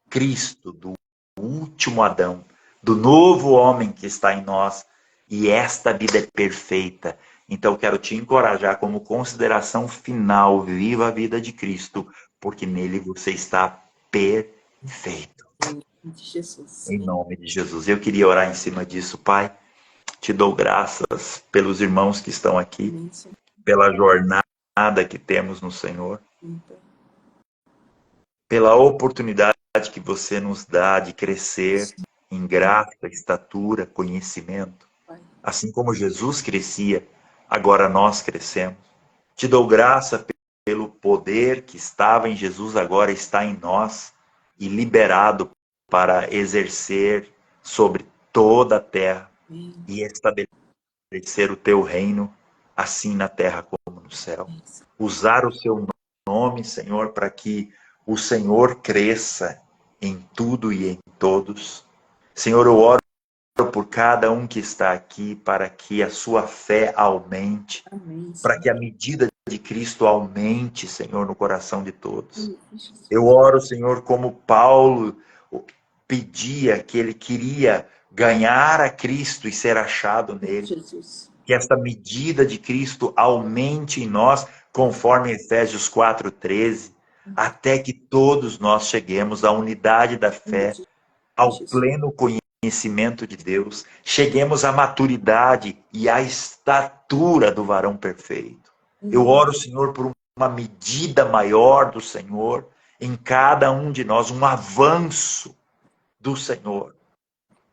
Cristo, do último Adão, do novo homem que está em nós. E esta vida é perfeita. Então, quero te encorajar como consideração final, viva a vida de Cristo, porque nele você está perfeito. Em nome de Jesus. Eu queria orar em cima disso, Pai. Te dou graças pelos irmãos que estão aqui, pela jornada que temos no Senhor, pela oportunidade que você nos dá de crescer em graça, estatura, conhecimento. Assim como Jesus crescia, agora nós crescemos. Te dou graça pelo poder que estava em Jesus, agora está em nós e liberado para exercer sobre toda a terra e estabelecer o teu reino, assim na terra como no céu. Usar o seu nome, Senhor, para que o Senhor cresça em tudo e em todos. Senhor, eu oro por cada um que está aqui, para que a sua fé aumente, para que a medida de Cristo aumente, Senhor, no coração de todos. Eu oro, Senhor, como Paulo pedia, que ele queria ganhar a Cristo e ser achado nele. Que esta medida de Cristo aumente em nós, conforme Efésios 4:13, até que todos nós cheguemos à unidade da fé, ao pleno conhecimento de Deus, cheguemos à maturidade e à estatura do varão perfeito. Eu oro, Senhor, por uma medida maior do Senhor em cada um de nós, um avanço do Senhor.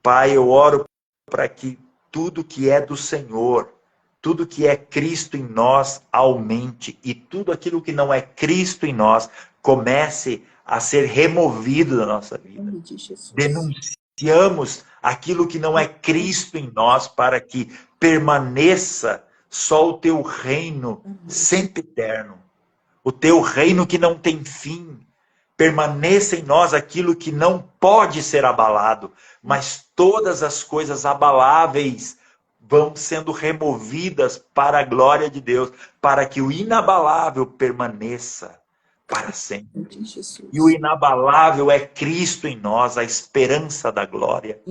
Pai, eu oro para que tudo que é do Senhor, tudo que é Cristo em nós aumente e tudo aquilo que não é Cristo em nós comece a ser removido da nossa vida. Denunciamos aquilo que não é Cristo em nós para que permaneça só o teu reino sempre eterno. O teu reino que não tem fim. Permaneça em nós aquilo que não pode ser abalado, mas todas as coisas abaláveis vão sendo removidas para a glória de Deus, para que o inabalável permaneça, para sempre. De Jesus. E o inabalável é Cristo em nós, a esperança da glória.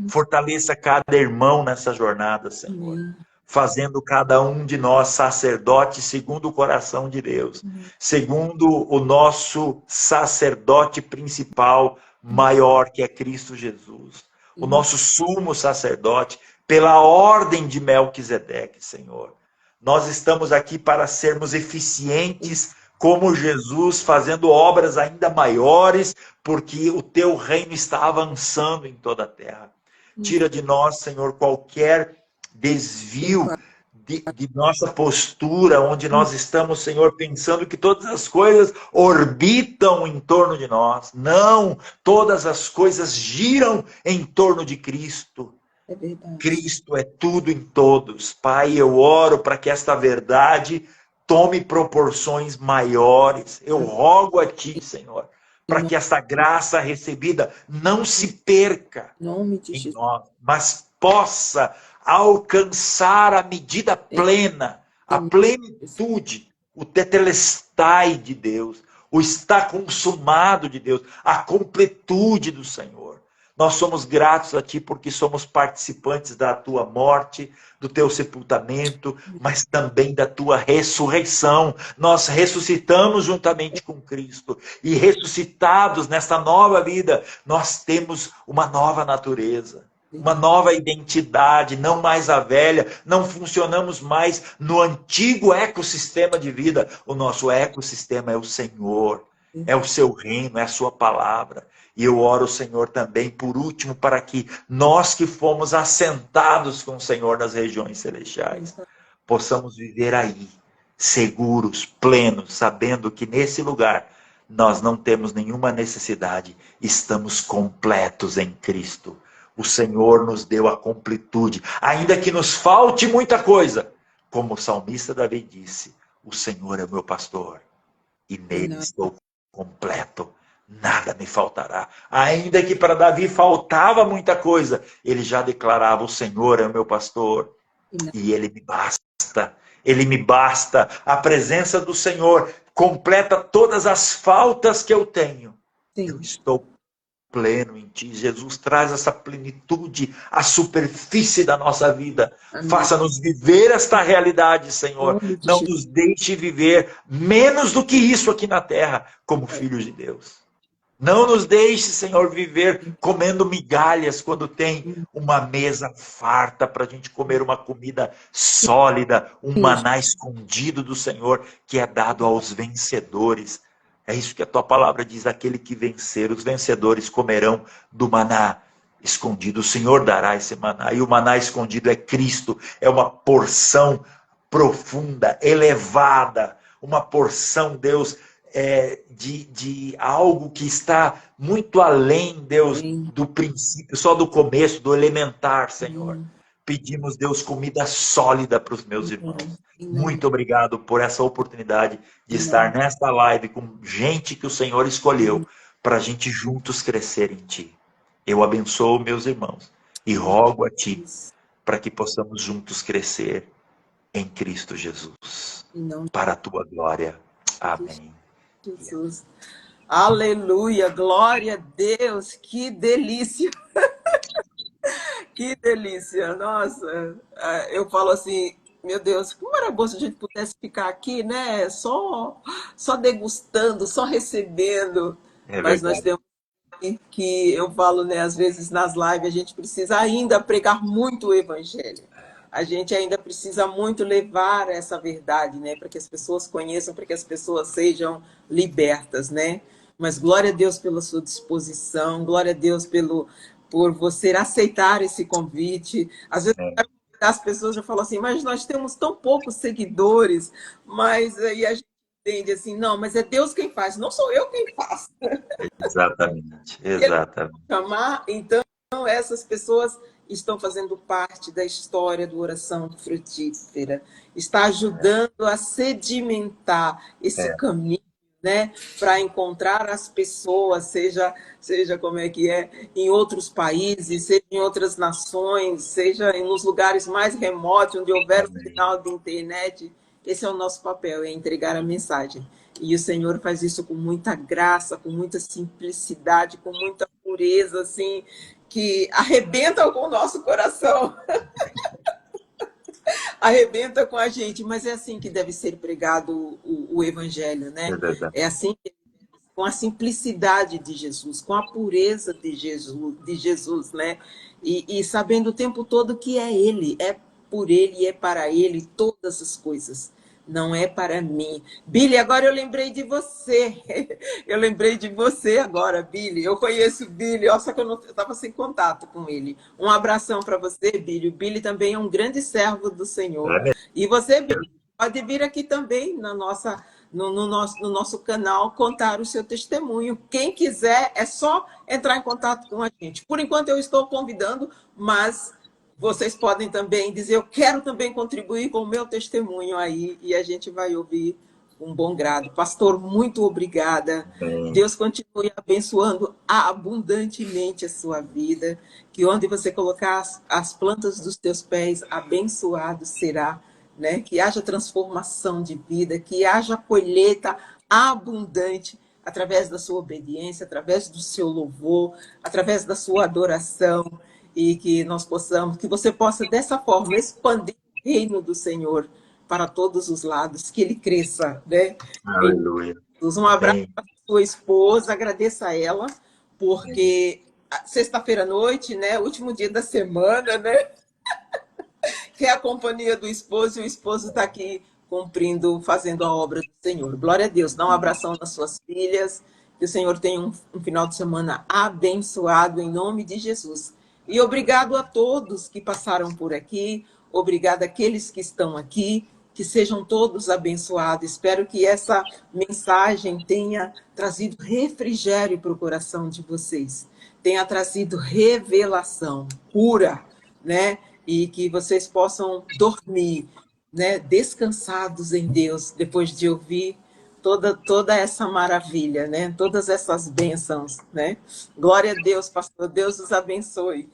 Fortaleça cada irmão nessa jornada, Senhor. Amém. Fazendo cada um de nós sacerdote segundo o coração de Deus. Segundo o nosso sacerdote principal, maior, que é Cristo Jesus. O nosso sumo sacerdote, pela ordem de Melquisedeque, Senhor. Nós estamos aqui para sermos eficientes como Jesus, fazendo obras ainda maiores, porque o teu reino está avançando em toda a terra. Tira de nós, Senhor, qualquer desvio de nossa postura, onde nós estamos, Senhor, pensando que todas as coisas orbitam em torno de nós. Não, todas as coisas giram em torno de Cristo. É verdade. Cristo é tudo em todos. Pai, eu oro para que esta verdade tome proporções maiores. Eu rogo a Ti, Senhor, para que esta graça recebida não se perca em nós, mas possa alcançar a medida plena, a plenitude, o tetelestai de Deus, o está consumado de Deus, a completude do Senhor. Nós somos gratos a Ti porque somos participantes da Tua morte, do Teu sepultamento, mas também da Tua ressurreição. Nós ressuscitamos juntamente com Cristo. E ressuscitados nesta nova vida, nós temos uma nova natureza, uma nova identidade, não mais a velha. Não funcionamos mais no antigo ecossistema de vida. O nosso ecossistema é o Senhor, é o Seu reino, é a Sua palavra. E eu oro, Senhor, também, por último, para que nós que fomos assentados com o Senhor nas regiões celestiais, possamos viver aí, seguros, plenos, sabendo que nesse lugar nós não temos nenhuma necessidade, estamos completos em Cristo. O Senhor nos deu a completude, ainda que nos falte muita coisa. Como o salmista Davi disse, o Senhor é o meu pastor e nele estou completo. Nada me faltará. Ainda que para Davi faltava muita coisa, ele já declarava, o Senhor é o meu pastor e ele me basta. Ele me basta. A presença do Senhor completa todas as faltas que eu tenho. Eu estou pleno em Ti. Jesus, traz essa plenitude à superfície da nossa vida. Faça-nos viver esta realidade, Senhor. Não nos deixe viver menos do que isso aqui na terra, como filhos de Deus. Não nos deixe, Senhor, viver comendo migalhas quando tem uma mesa farta para a gente comer uma comida sólida, um maná escondido do Senhor que é dado aos vencedores. É isso que a Tua palavra diz, aquele que vencer, os vencedores comerão do maná escondido. O Senhor dará esse maná, e o maná escondido é Cristo, é uma porção profunda, elevada, uma porção, Deus, de algo que está muito além, Deus, do princípio, só do começo, do elementar, Senhor. Pedimos, Deus, comida sólida para os meus irmãos. Muito obrigado por essa oportunidade de estar nesta live com gente que o Senhor escolheu para a gente juntos crescer em Ti. Eu abençoo meus irmãos e rogo a Ti para que possamos juntos crescer em Cristo Jesus. Para a Tua glória. Amém. Jesus. Aleluia, glória a Deus, que delícia. Que delícia, nossa. Eu falo assim, meu Deus, como era bom se a gente pudesse ficar aqui, né? Só degustando, só recebendo. Mas nós temos que, eu falo, né, às vezes nas lives a gente precisa ainda pregar muito o evangelho. A gente ainda precisa muito levar essa verdade, né, para que as pessoas conheçam, para que as pessoas sejam libertas, né? Mas glória a Deus pela sua disposição, glória a Deus por você aceitar esse convite. Às vezes as pessoas já falam assim, mas nós temos tão poucos seguidores, mas aí a gente entende assim, não, mas é Deus quem faz, não sou eu quem faço. Exatamente. Então, essas pessoas estão fazendo parte da história do Oração Frutífera, está ajudando a sedimentar esse caminho, né, para encontrar as pessoas, seja como é que é, em outros países, seja em outras nações, seja nos lugares mais remotos, onde houver um sinal de internet. Esse é o nosso papel, é entregar a mensagem. E o Senhor faz isso com muita graça, com muita simplicidade, com muita pureza, assim, que arrebenta com o nosso coração. Arrebenta com a gente, mas é assim que deve ser pregado o Evangelho, né? É verdade. É assim, com a simplicidade de Jesus, com a pureza de Jesus, né? E sabendo o tempo todo que é Ele, é por Ele e é para Ele todas as coisas. Não é para mim. Billy, agora eu lembrei de você. Eu lembrei de você agora, Billy. Eu conheço o Billy, só que eu estava sem contato com ele. Um abração para você, Billy. O Billy também é um grande servo do Senhor. É mesmo. E você, Billy, pode vir aqui também no nosso canal contar o seu testemunho. Quem quiser, é só entrar em contato com a gente. Por enquanto eu estou convidando, mas vocês podem também dizer, eu quero também contribuir com o meu testemunho aí, e a gente vai ouvir um bom grado. Pastor, muito obrigada. Deus continue abençoando abundantemente a sua vida, que onde você colocar as plantas dos teus pés, abençoado será, né? Que haja transformação de vida, que haja colheita abundante através da sua obediência, através do seu louvor, através da sua adoração, e que nós possamos, que você possa dessa forma expandir o reino do Senhor para todos os lados, que ele cresça, né? Aleluia. Um abraço para sua esposa, agradeça a ela, porque sexta-feira à noite, né, último dia da semana, né? Que é a companhia do esposo, e o esposo está aqui cumprindo, fazendo a obra do Senhor. Glória a Deus. Dá um abração nas suas filhas, que o Senhor tenha um final de semana abençoado, em nome de Jesus. E obrigado a todos que passaram por aqui, obrigado àqueles que estão aqui, que sejam todos abençoados. Espero que essa mensagem tenha trazido refrigério para o coração de vocês, tenha trazido revelação pura, né? E que vocês possam dormir, né? Descansados em Deus, depois de ouvir toda essa maravilha, né? Todas essas bênçãos, né? Glória a Deus, pastor. Deus os abençoe.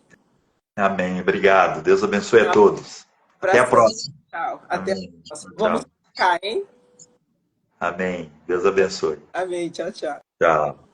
Amém. Obrigado. Deus abençoe a todos. Até a próxima. Tchau. Até a Amém. próxima. Tchau. Vamos ficar, hein? Amém. Deus abençoe. Amém. Tchau, tchau. Tchau.